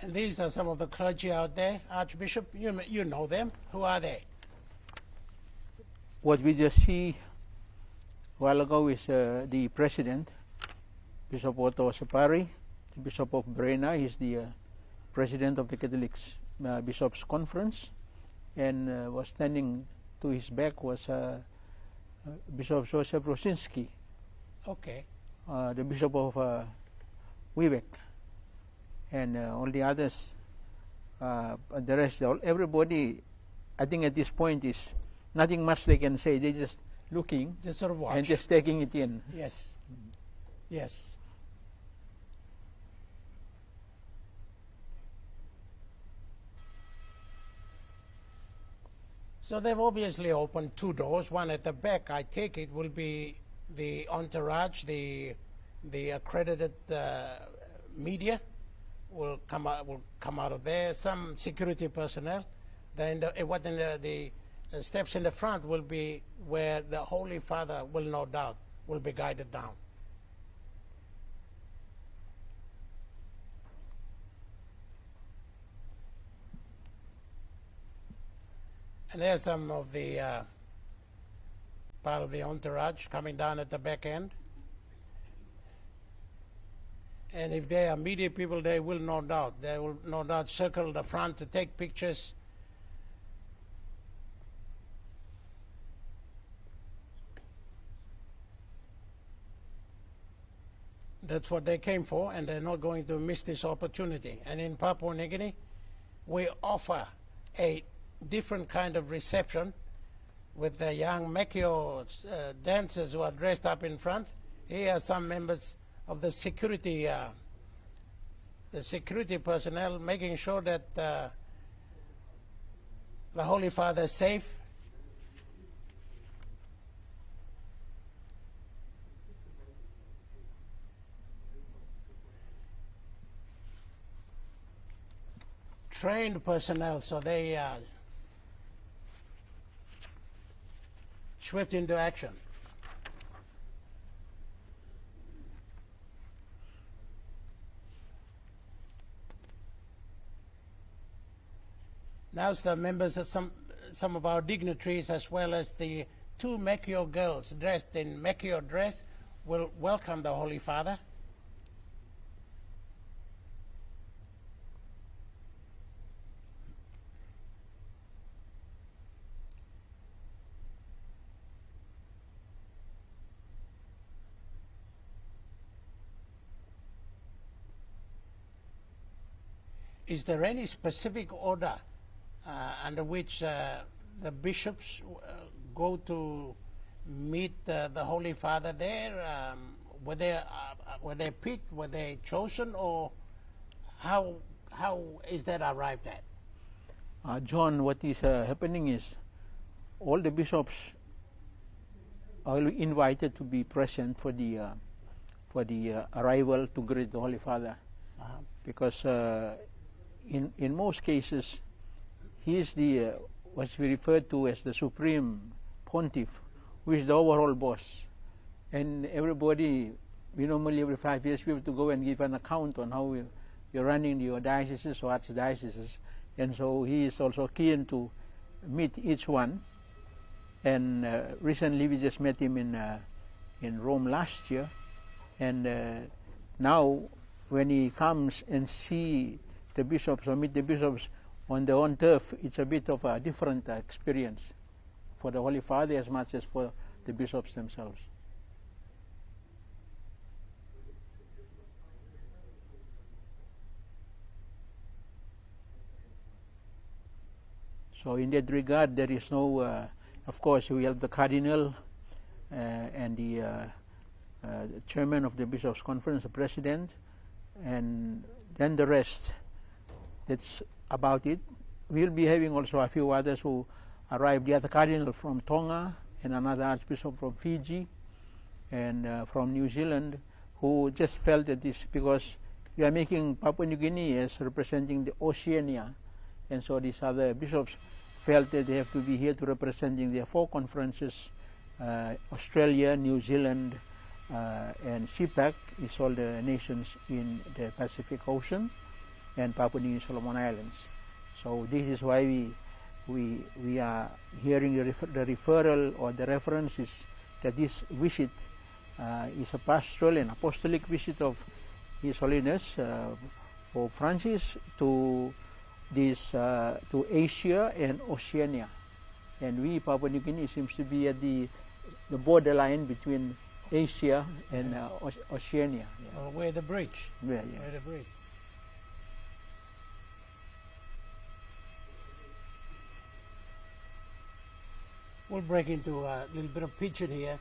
And these are some of the clergy out there. Archbishop, you know them. Who are they? What we just see a while ago is the president, Bishop Otto Sapari, the Bishop of Brena. He's the president of the Catholic Bishops' Conference, and was standing to his back was Bishop Joseph Rosinski, Okay. the Bishop of Wiebeck, and all the others. The rest, everybody, I think at this point is nothing much they can say. They're just looking Just sort of watch. and just taking it in. Yes. Yes. So they've obviously opened two doors. One at the back, I take it, will be the entourage, the accredited media will come out of there. Some security personnel. Then the steps in the front will be where the Holy Father will no doubt will be guided down. And there's some of the part of the entourage coming down at the back end. And if there are media people, they will no doubt circle the front to take pictures. That's what they came for, and they're not going to miss this opportunity. And in Papua New Guinea, we offer a different kind of reception with the young Mekio dancers who are dressed up in front. Here are some members of the security personnel making sure that the Holy Father is safe. Trained personnel, so they swift into action. Now the members of some of our dignitaries, as well as the two Mekio girls dressed in Mekio dress, will welcome the Holy Father. Is there any specific order under which the bishops go to meet the Holy Father there? Were they picked? Were they chosen? Or how is that arrived at? John, what is happening is all the bishops are invited to be present for the arrival to greet the Holy Father, because in most cases, he is the what's we refer to as the supreme pontiff, who is the overall boss. And everybody, we normally every 5 years we have to go and give an account on how you're running your dioceses or archdioceses. And so he is also keen to meet each one. And recently we just met him in Rome last year. And now when he comes and see the bishops or meet the bishops on their own turf, it's a bit of a different experience for the Holy Father as much as for the bishops themselves. So in that regard, there is no, of course, we have the Cardinal and the chairman of the Bishops' Conference, the president, and then the rest. That's about it. We'll be having also a few others who arrived. The other Cardinal from Tonga and another Archbishop from Fiji and from New Zealand, who just felt that this, because we are making Papua New Guinea as representing the Oceania, and so these other bishops felt that they have to be here to representing their four conferences, Australia, New Zealand, and CPAC is all the nations in the Pacific Ocean. and Papua New Guinea Solomon Islands. So this is why we are hearing the referral or the reference is that this visit is a pastoral and apostolic visit of His Holiness Pope Francis to to Asia and Oceania, and we Papua New Guinea seems to be at the borderline between Asia and Oceania. Yeah. Where the bridge. Yeah, Where the bridge. We'll break into a little bit of picture here,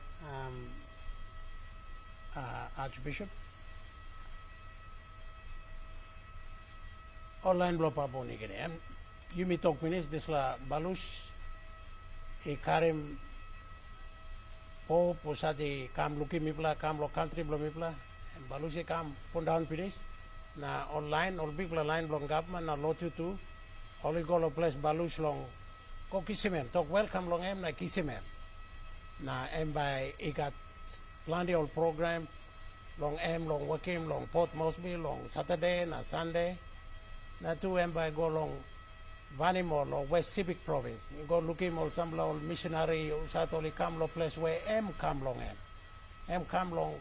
Archbishop. Online blow Papua New Guinea. Yumi talk minutes this la balus e karim po pusati kam luki mipla kam lo country blo mipla balus e kam pun down finish na online all big line blong government na lotu tu all go lo place balus long ko kisimem talk welcome long em na kisimem na em by e got plenty of program long em long working long Port Moresby long Saturday na Sunday na tu em by go long Vanimol or West Civic Province. You go looking all some old missionary usat only come lo place where em come long em. Em come long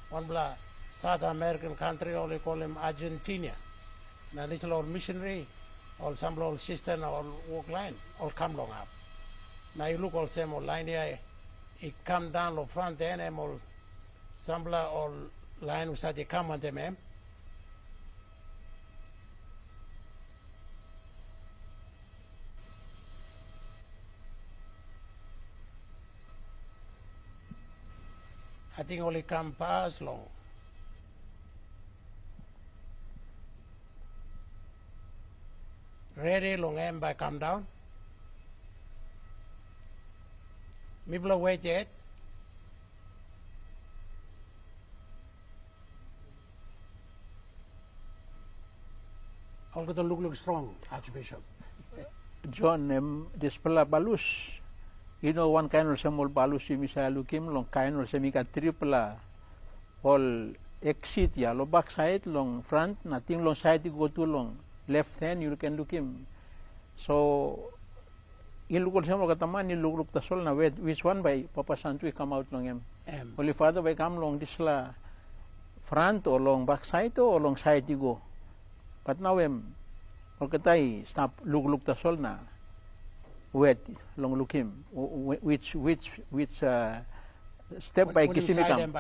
one bla South American country only call him Argentina. Na little old missionary all some old sister all walk line all come long up. Now you look all same old line here. It come down lo front end em all some bla all line usat you come on them em. I think only come past long. Ready long em by come down. Mibla wait yet. All got to look strong, Archbishop. John, this pala balus. You know, one kind of small balus si misa lukim long kind of semika triple all exit ya lo back side long front nothing long side you go to long left hand you can look him. So in look some kataman in look the sol na which one by Papa Santu come out long him. Holy Father by come long this la front or long back side or long side you go. But now or katay stop look the sol na. Wet long look him which step by kisimikam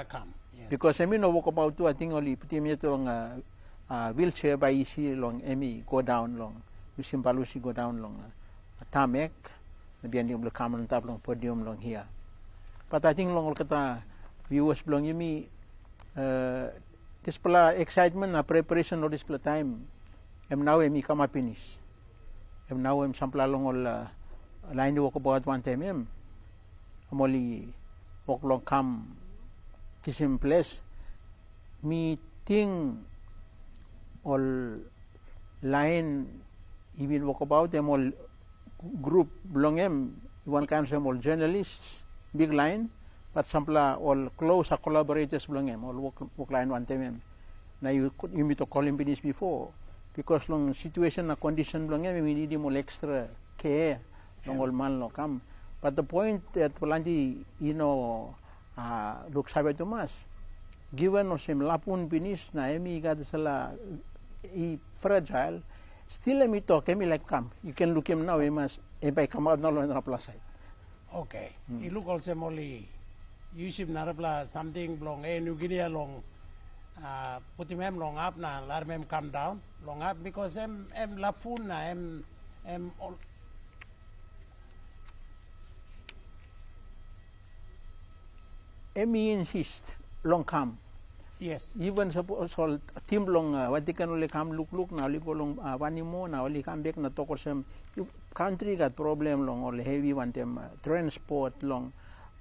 because I mean no walk about to I think only put him long wheelchair by easy long emi go down long usim palusi go down long tamek nabiyan yung come top long podium long here but I think long kata viewers long yumi this pala excitement na preparation of this pala time now emi kama finish now sampla long all line walk about one time amoli walk long come kisim place meeting all line even walk about them all group belong one kind of all journalists big line but sampla all close collaborators belong all walk line one time now you need to call him finish before because long situation na condition belong we need more extra care long all man lo come but the point that Palandi looks sabi to mas given or sim lapun finish na emi got sala fragile still emi talk emi like come you can look him now emas by come out now na plus side okay you look also only you should narapla something long New Guinea long put him long up na let him come down long up because em lapun na em Emi insist long come. Yes. Even suppose all team long what they can only come look now only go long vanimo now only come back na talk some country got problem long all heavy one them transport long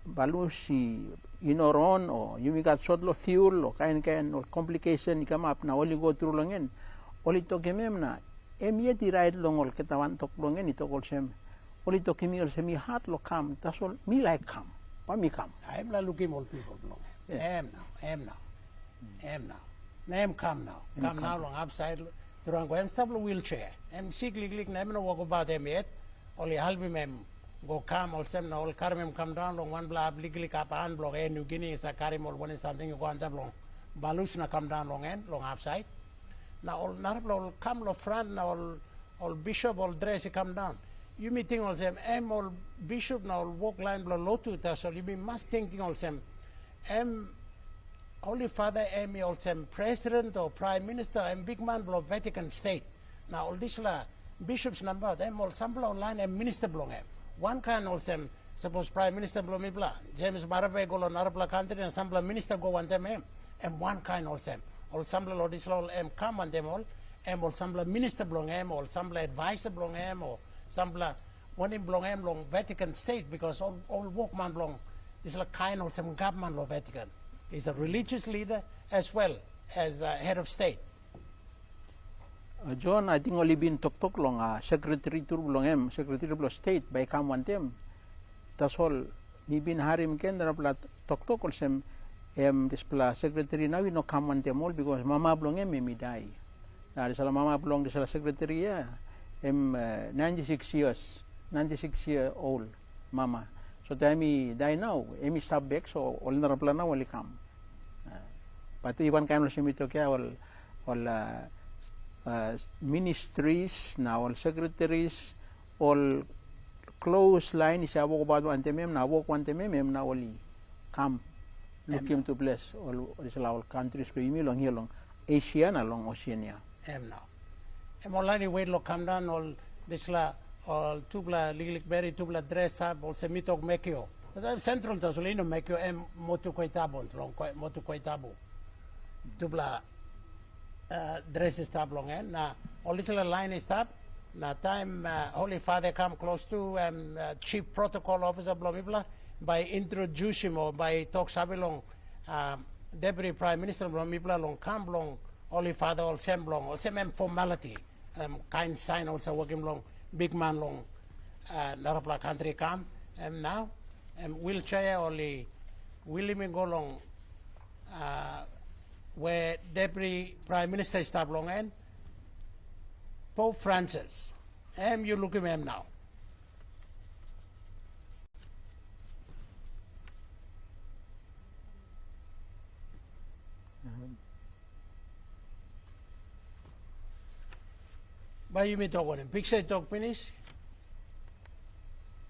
balusi ron or you got short lo fuel or kind or complication come up now only go through long en only to game na emi ride long all ketawan talk long en ito all sem only to kimi all semi hard lo come that's all me like come. Me come. I'm not looking all people belong. Am now. Name come now. Come now long upside Durang ko stable wheelchair. Siklik na no walk about them yet. Only halbi mem go come all sem na all carmem come down long one bla obligly up and blog New Guinea is a carimol one is something you go on long. Balush na come down long end long upside. Now all narble all come lo front now all bishop all dress come down. You meeting all them all bishop now all walk line blo lotu so you be must thinking all them Holy Father all them president or prime minister big man blo Vatican state. Now all this la bishops number all some blo line minister blo one kind of them suppose prime minister blo mi bla James Marabe go on Arab country and some minister go on them and one kind of them all some blo this all come on them all some minister blo all some advisor blo or some one in blo long Vatican state because all workman blo is like kind of some government of Vatican. He's a religious leader as well as head of state. John, I think only been talk long secretary to long secretary of state by come one them. That's all. Ni bin harim ken rapla talk also displa secretary now we no come one them all because mama blong me die. Now this mama blong this secretary 96 year old mama. So time die now. Emi subject so all rapla now only come. But even kind of simito kaya all ministries now all secretaries all close line is walk about one temem now walk one temem now only come looking to bless all countries to imi long here long Asia na long Oceania now only wait lo come down all this la all tubla lilik berry tubla dress up all semitok mekyo central tasolino mekyo motu koitabo long motu koitabo tubla dress is up long na all little line is up na time Holy Father come close to chief protocol officer blomibla by introduce him or by talk sabilong deputy prime minister blomibla long come long Holy Father all sem formality kind sign also working long big man long narapla country come now wheelchair only willing go long where Deputy Prime Minister stop long and Pope Francis. You look at him now. But you may talk on him. Picture talk finish.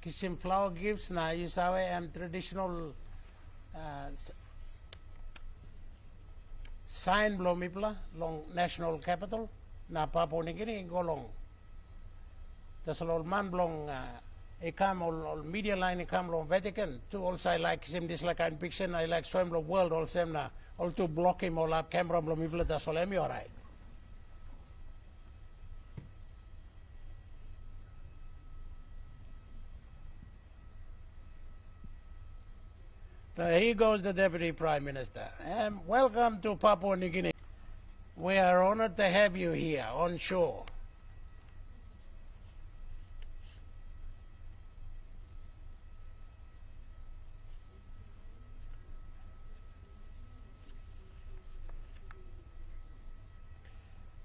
Kiss him flower gifts. Now you saw traditional sign blomipla long national capital na Papouasie-Nouvelle-Guinée go long. Tas all man blong come all media line come long Vatican to also I like him this like kind picture I like show him the world all same na all to block him all up camera blomipla tas all all right. So here goes the Deputy Prime Minister. Welcome to Papouasie-Nouvelle-Guinée. We are honored to have you here on shore.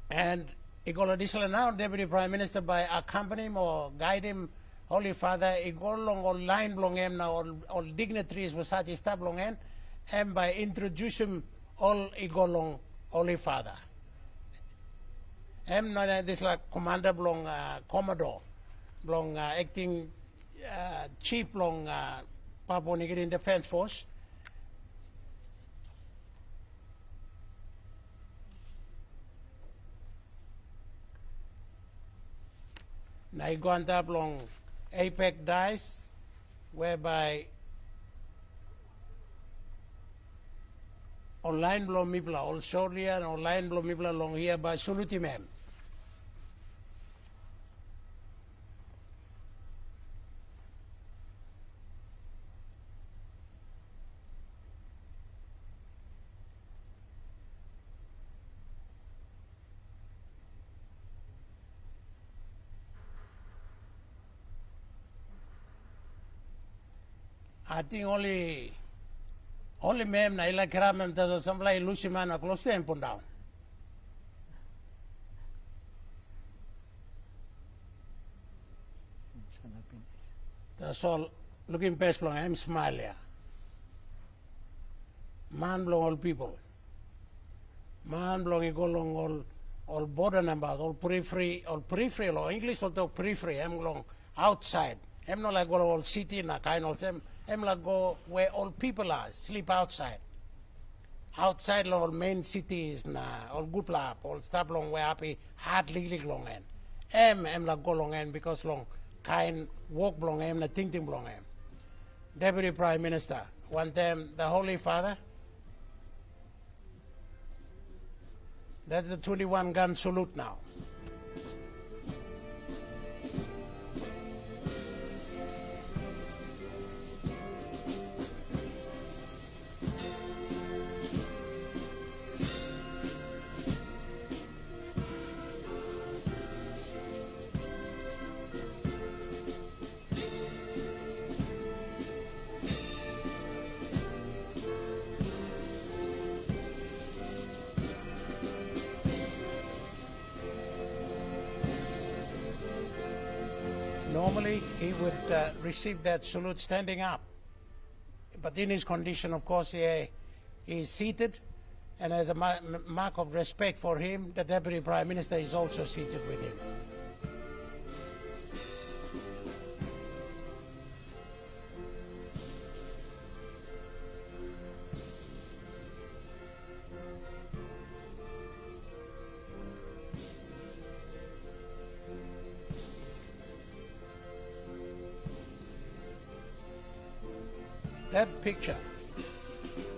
And Igolo now, Deputy Prime Minister, by accompany him or guide him Holy Father, igolong all line blong em now all dignitaries was such stab long and by introduce him all igolong Holy Father. No this like commander blong commodore blong acting chief blong Papouasie-Nouvelle-Guinea Defense Force. Now you go on top long APEC dice, whereby online blow mibla, all Soria and online blow mibla long here by Suluti mem. I think only mem na ila kira mem tazo samla ilusi mana close to empon down. That's all. Looking past long, I'm smiling. Man belong all people. Man belong go along all border numbers, all periphery, or English or talk periphery. I'm long outside. I'm not like go all city na kind of them. I'm like go where all people are, sleep outside. Outside all main cities na all good lap, all stop long where happy hardly long end. I'm like go long end because long kind walk long end na thinking long end. Deputy Prime Minister, one time the Holy Father. That's the 21 gun salute now. Normally, he would receive that salute standing up. But in his condition, of course, he is seated. And as a mark of respect for him, the Deputy Prime Minister is also seated with him. That picture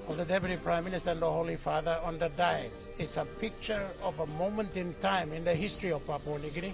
of the Deputy Prime Minister and the Holy Father on the dais is a picture of a moment in time in the history of Papua New Guinea.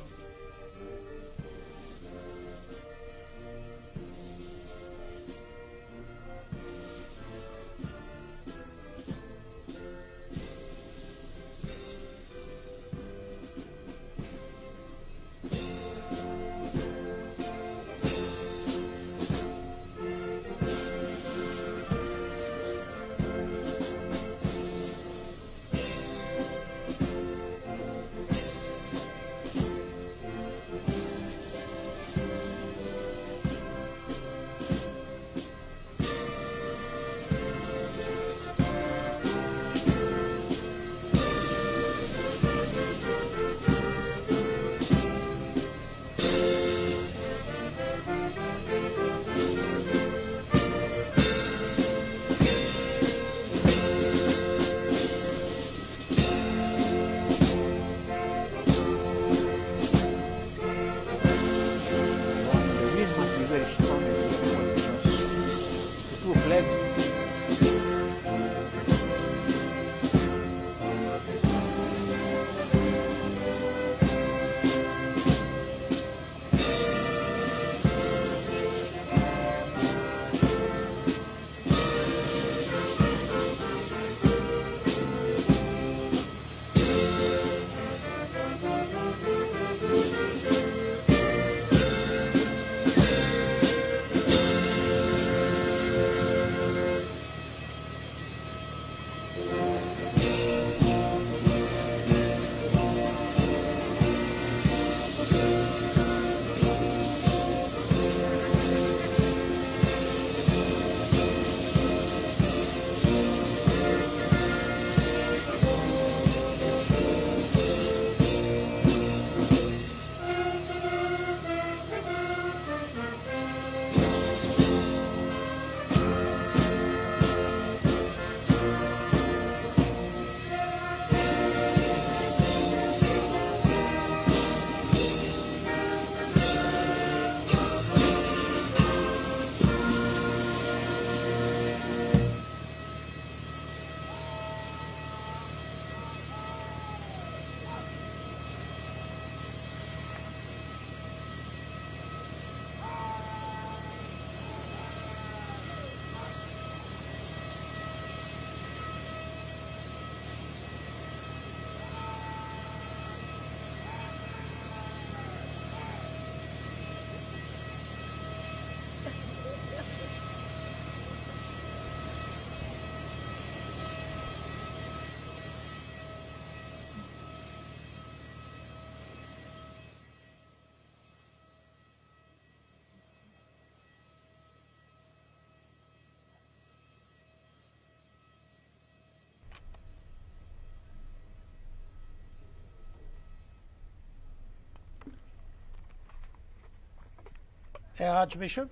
Archbishop.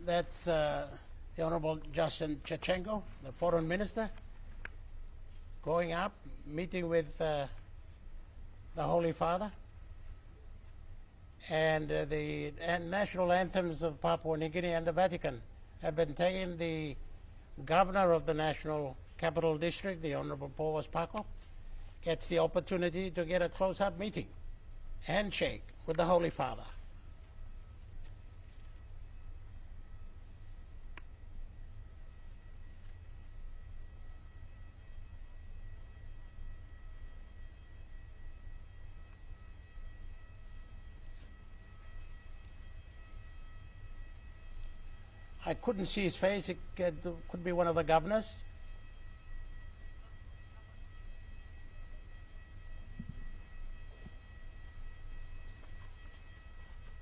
That's the Honorable Justin Chachenko, the Foreign Minister, going up, meeting with the Holy Father. And the national anthems of Papua New Guinea and the Vatican have been taken. The governor of the National Capital District, the Honorable Paul Paco, gets the opportunity to get a close-up meeting, handshake with the Holy Father. I couldn't see his face. It could be one of the governors.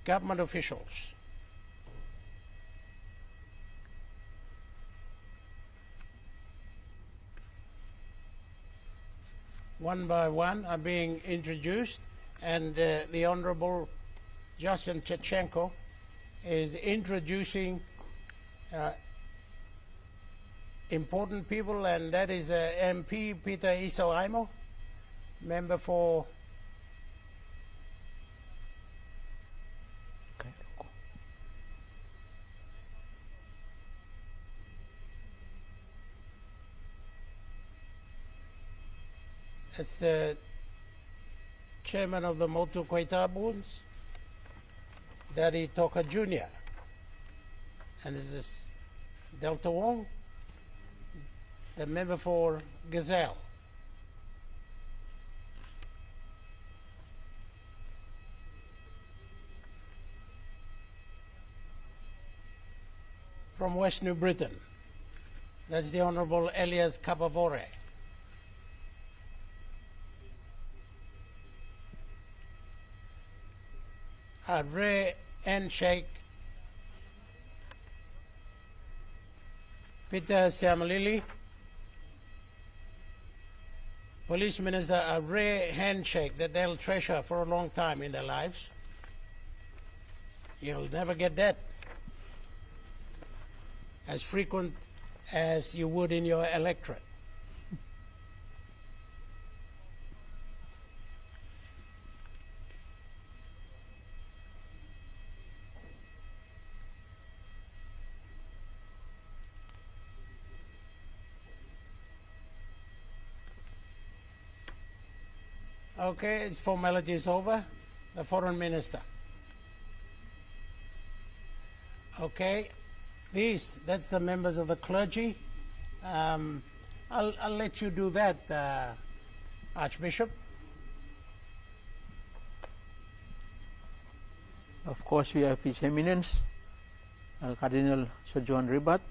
Government officials. One by one are being introduced, and the Honorable Justin Chachenko is introducing important people, and that is MP Peter Isoaimo, member for it's the chairman of the Motu Koitabuns, Daddy Toka Jr. And this is Delta Wong, the member for Gazelle. From West New Britain, that's the Honorable Elias Kapavore. A rare handshake, Peter Siamalili, Police Minister, a rare handshake that they'll treasure for a long time in their lives. You'll never get that as frequent as you would in your electorate. Okay, its formality is over. The Foreign Minister. Okay, that's the members of the clergy. I'll let you do that, Archbishop. Of course, we have His Eminence, Cardinal Ribat.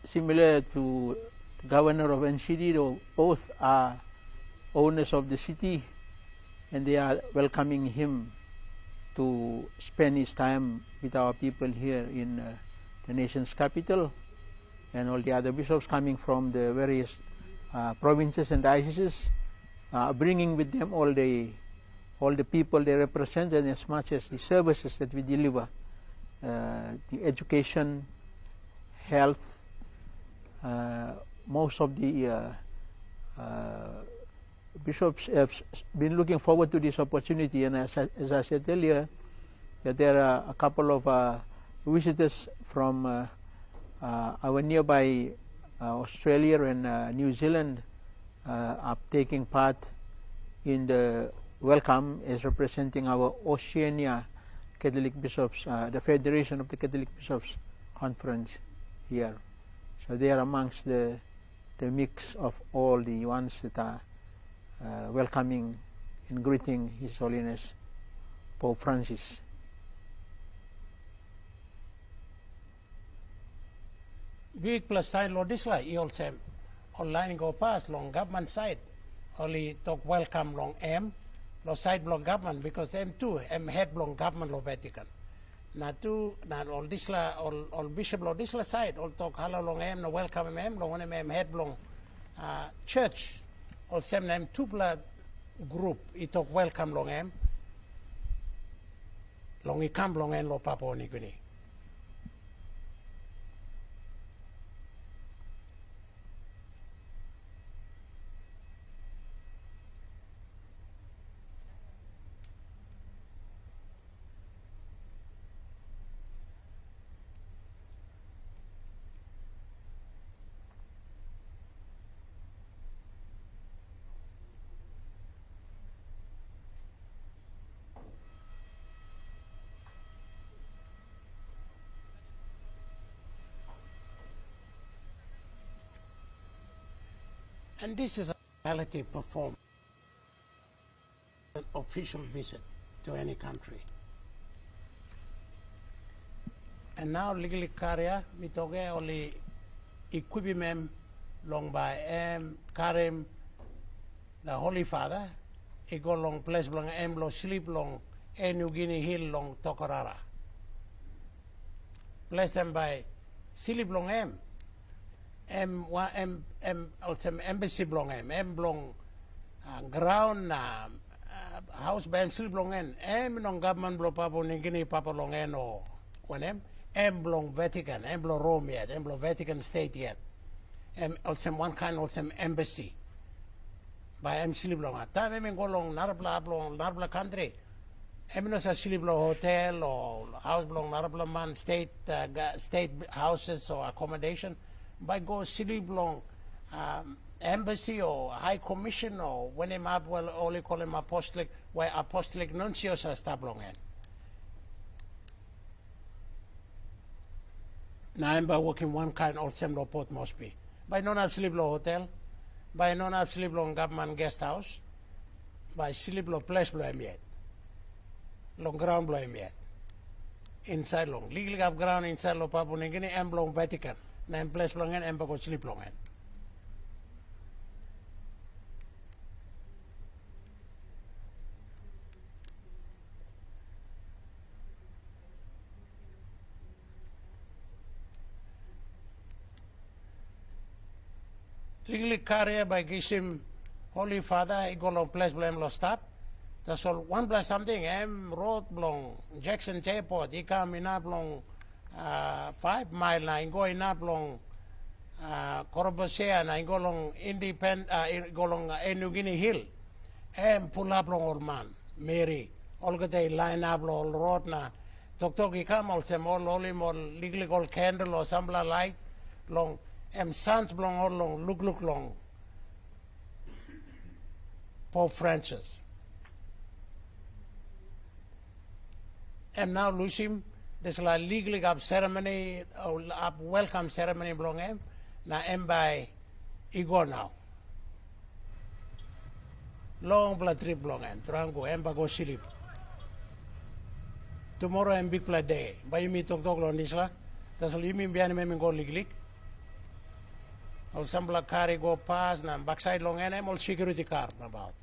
Similar to the Governor of NCD, though both are owners of the city, and they are welcoming him to spend his time with our people here in the nation's capital, and all the other bishops coming from the various provinces and dioceses, bringing with them all the people they represent, and as much as the services that we deliver, the education, health. Most of the bishops have been looking forward to this opportunity, and as I said earlier, that there are a couple of visitors from our nearby Australia and New Zealand are taking part in the welcome as representing our Oceania Catholic Bishops, the Federation of the Catholic Bishops Conference here. So they are amongst the mix of all the ones that are welcoming and greeting His Holiness Pope Francis. Big plus side lo disla iol sem online go past long government side only talk welcome long lo side long government because M2 head long government lo Vatican. Na tu na all disla all bishop lo disla side all talk hello long no welcome lo one head long church. All sem name two blood group it talk welcome long long ikam long en lo Papua New Guinea. And this is a reality performance, an official visit to any country. And now legally carrier, we talk only equipment long by Karim, the Holy Father, he go long place long lo sleep long New Guinea Hill long Tokorara. Place them by sleep long also embassy blong blong ground house by sleep long non government blo Papua New Guinea Papa long or when blong Vatican blong Rome yet blong Vatican State yet also one kind also embassy by sleep long time go long Narbla country no sa sleep long hotel or house blong Narbla man state houses or accommodation by go sleep long embassy or high commission or when him up well only call him apostolic where apostolic nuncios are stop long end. Now I'm by working one kind of same port must be. By non have sleep long hotel, by non have sleep long government guest house, by sleep long place blow him yet. Long ground blow him yet. Inside long. Legally have ground inside long Papua New Guinea and long Vatican. Na place longan empa ko sleep longan. Legally carrier by Gishim Holy Father, I go long place blame lo stop. That's all one plus something road long Jacksons de Port, he come in up long 5 mile line going up long Corobosea and go long independent go long New Guinea Hill and pull up long old man Mary all the day line up long road na Toktoki come also all only more legally gold candle or some light long sons long all long look long Pope Francis and now lose him. There's a legally up ceremony, up welcome ceremony belong him. Now by ego now. Long blood trip belong him. Trango by go sleep. Tomorrow big blood day. By you meet talk on this la. That's all you mean behind me go legally. All some black car go past na backside long him all security car about.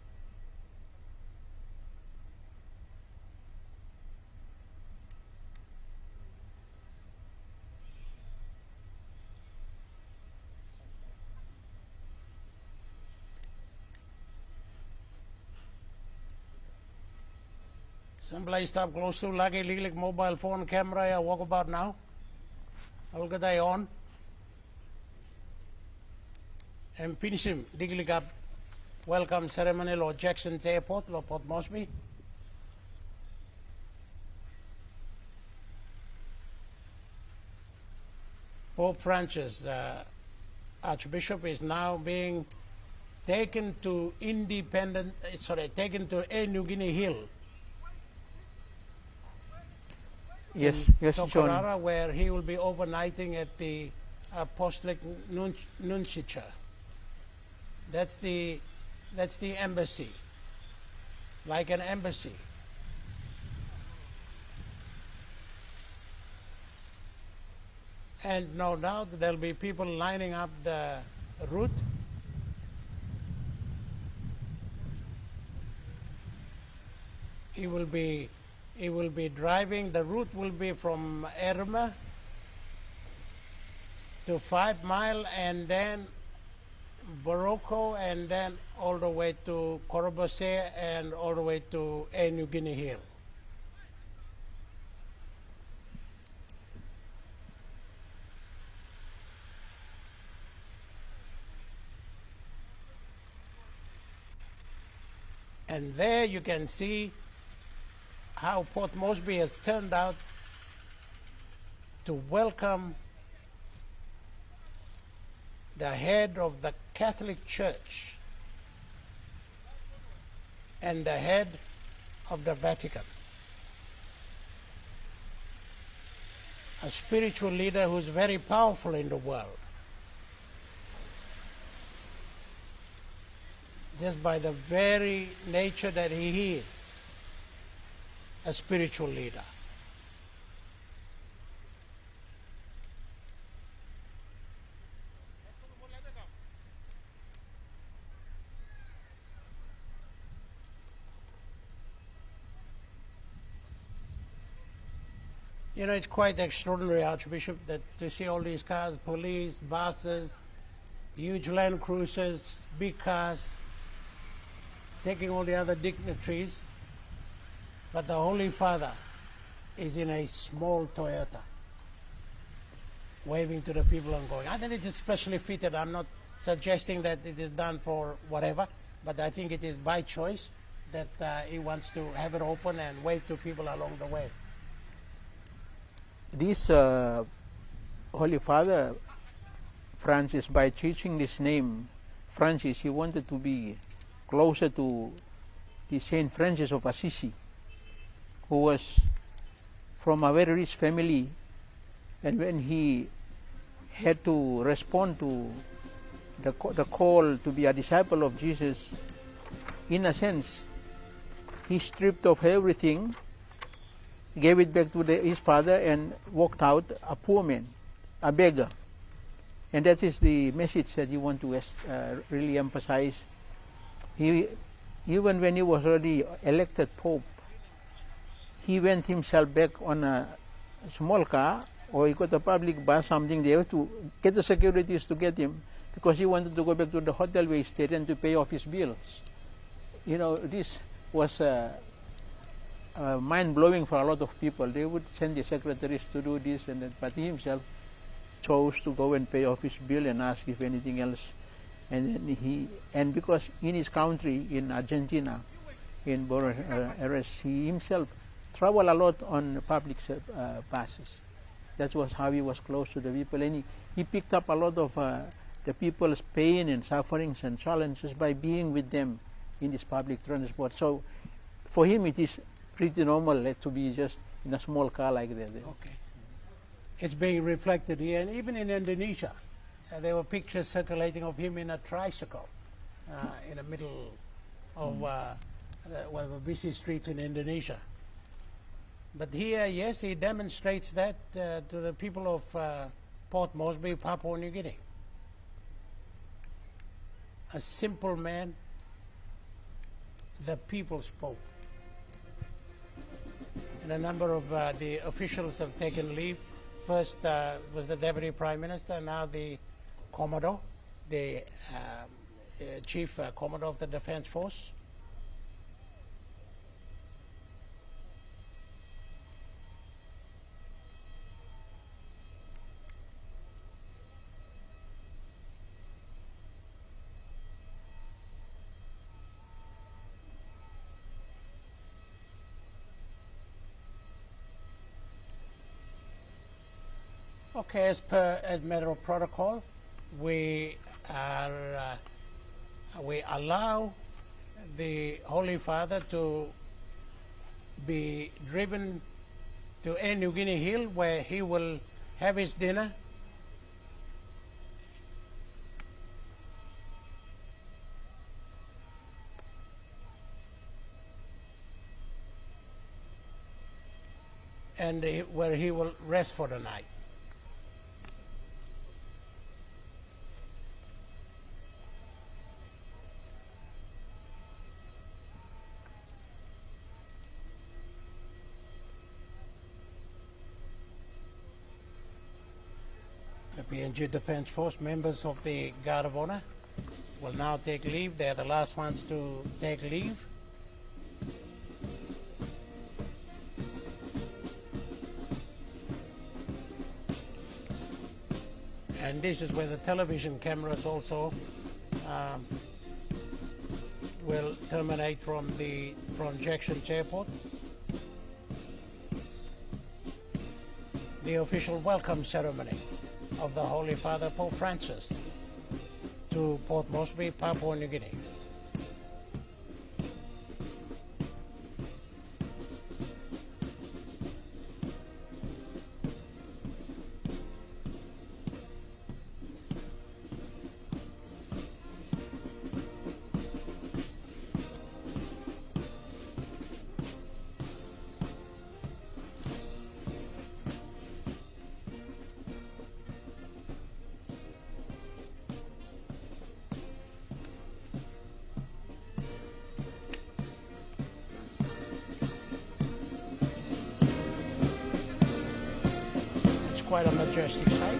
Some place stop close to like mobile phone camera I walk about now. I'll get that on. And finish him digging up welcome ceremonial or Jacksons Airport or Port Moresby. Pope Francis, Archbishop, is now being taken to taken to New Guinea Hill. Yes, Tokorara, John. where he will be overnighting at the Apostolic Nunciature. That's the embassy, like an embassy. And no doubt there'll be people lining up the route. He will be driving. The route will be from Arrivée to 5 Mile and then Barocco and then all the way to Corobosea and all the way to New Guinea Hill. And there you can see how Port Moresby has turned out to welcome the head of the Catholic Church and the head of the Vatican. A spiritual leader who's very powerful in the world, just by the very nature that he is, a spiritual leader. You know, it's quite extraordinary, Archbishop, that to see all these cars, police, buses, huge Land Cruisers, big cars, taking all the other dignitaries, but the Holy Father is in a small Toyota, waving to the people and going. I think it is specially fitted. I'm not suggesting that it is done for whatever, but I think it is by choice that he wants to have it open and wave to people along the way. This Holy Father, Francis, by teaching this name, Francis, he wanted to be closer to the Saint Francis of Assisi, who was from a very rich family, and when he had to respond to the call to be a disciple of Jesus, in a sense, he stripped off everything, gave it back to his father, and walked out a poor man, a beggar. And that is the message that you want to really emphasize. He, even when he was already elected Pope, he went himself back on a small car, or he got a public bus, something there, to get the securities to get him, because he wanted to go back to the hotel where he stayed and to pay off his bills. You know, this was mind-blowing for a lot of people. They would send the secretaries to do this and that, but he himself chose to go and pay off his bill and ask if anything else. And then and because in his country, in Argentina, in Buenos Aires, he himself traveled a lot on public buses. That was how he was close to the people, and he picked up a lot of the people's pain and sufferings and challenges by being with them in this public transport. So for him it is pretty normal to be just in a small car like that. Okay. It's being reflected here, and even in Indonesia, there were pictures circulating of him in a tricycle in the middle of one of the busy streets in Indonesia. But here, yes, he demonstrates that to the people of Port Moresby, Papua New Guinea. A simple man, the people spoke. And a number of the officials have taken leave. First was the Deputy Prime Minister, now the Commodore, the Chief Commodore of the Defence Force. Okay, as matter of protocol, we allow the Holy Father to be driven to Air New Guinea Hill, where he will have his dinner. And where he will rest for the night. The PNG Defence Force, members of the Guard of Honor, will now take leave. They are the last ones to take leave. And this is where the television cameras also will terminate from Jacksons Airport. The official welcome ceremony of the Holy Father Pope Francis to Port Moresby, Papua New Guinea. Quite a majestic sight.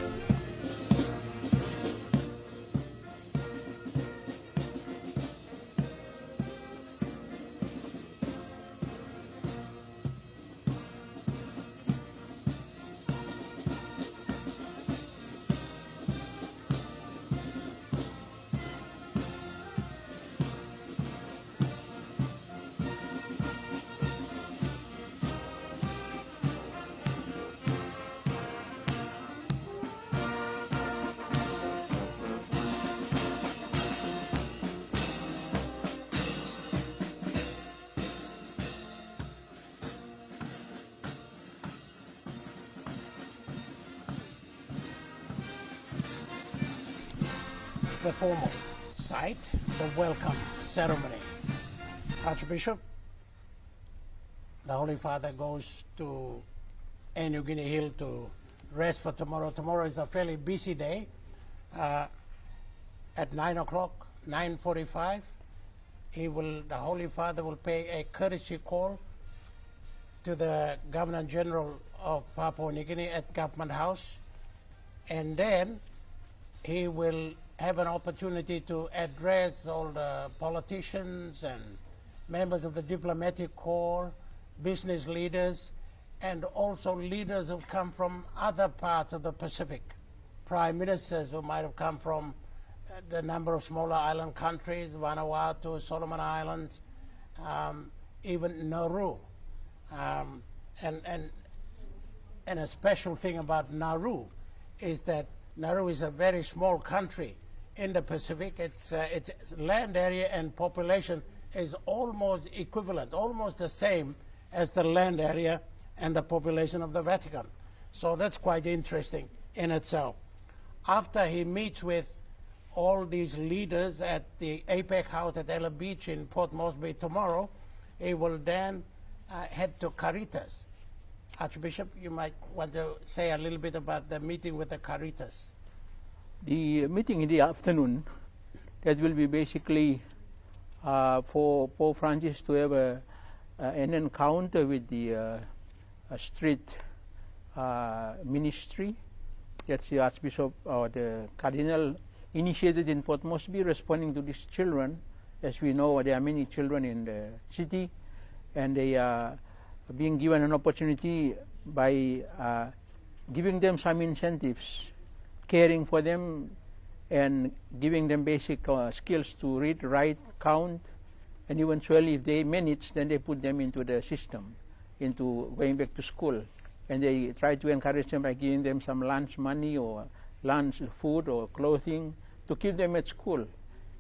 The formal site, the welcome ceremony. Archbishop, the Holy Father goes to New Guinea Hill to rest for tomorrow. Tomorrow is a fairly busy day. At 9 o'clock, 9:45, the Holy Father will pay a courtesy call to the Governor General of Papua New Guinea at Government House, and then he will have an opportunity to address all the politicians and members of the diplomatic corps, business leaders, and also leaders who come from other parts of the Pacific. Prime ministers who might have come from the number of smaller island countries, Vanuatu, Solomon Islands, even Nauru. And a special thing about Nauru is that Nauru is a very small country in the Pacific. Its land area and population is almost equivalent, almost the same as the land area and the population of the Vatican. So that's quite interesting in itself. After he meets with all these leaders at the APEC house at Ella Beach in Port Moresby tomorrow, he will then head to Caritas. Archbishop, you might want to say a little bit about the meeting with the Caritas. The meeting in the afternoon, that will be basically for Pope Francis to have an encounter with the street ministry. That's the Archbishop or the Cardinal initiated in Port Moresby, responding to these children. As we know, there are many children in the city, and they are being given an opportunity by giving them some incentives, caring for them, and giving them basic skills to read, write, count, and eventually if they manage, then they put them into the system, into going back to school. And they try to encourage them by giving them some lunch money or lunch food or clothing to keep them at school.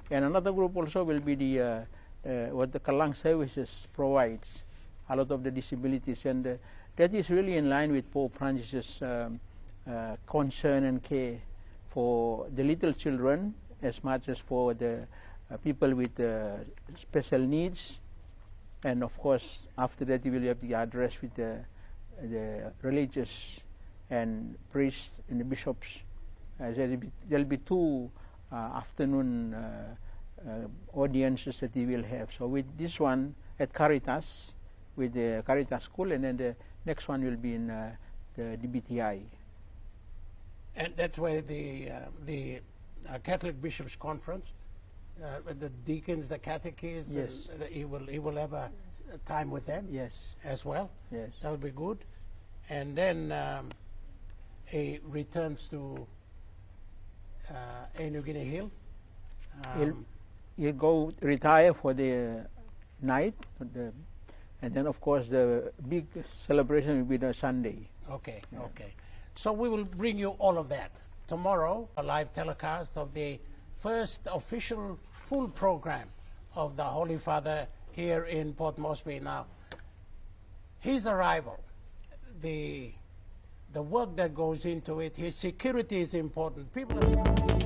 And another group also will be the what the Kalang services provides, a lot of the disabilities, and that is really in line with Pope Francis's concern and care for the little children as much as for the people with special needs. And of course, after that, you will have the address with the religious and priests and the bishops. There will be two afternoon audiences that he will have. So with this one at Caritas, with the Caritas school, and then the next one will be in the DBTI. And that's where the Catholic Bishops' Conference, the deacons, the catechists, yes, he will have a time with them, yes, as well. Yes, that will be good. And then he returns to New Guinea Hill. he'll go retire for the night, and then of course the big celebration will be the Sunday. Okay, okay. So we will bring you all of that. Tomorrow, a live telecast of the first official full program of the Holy Father here in Port Moresby. Now, his arrival, the work that goes into it, his security is important. People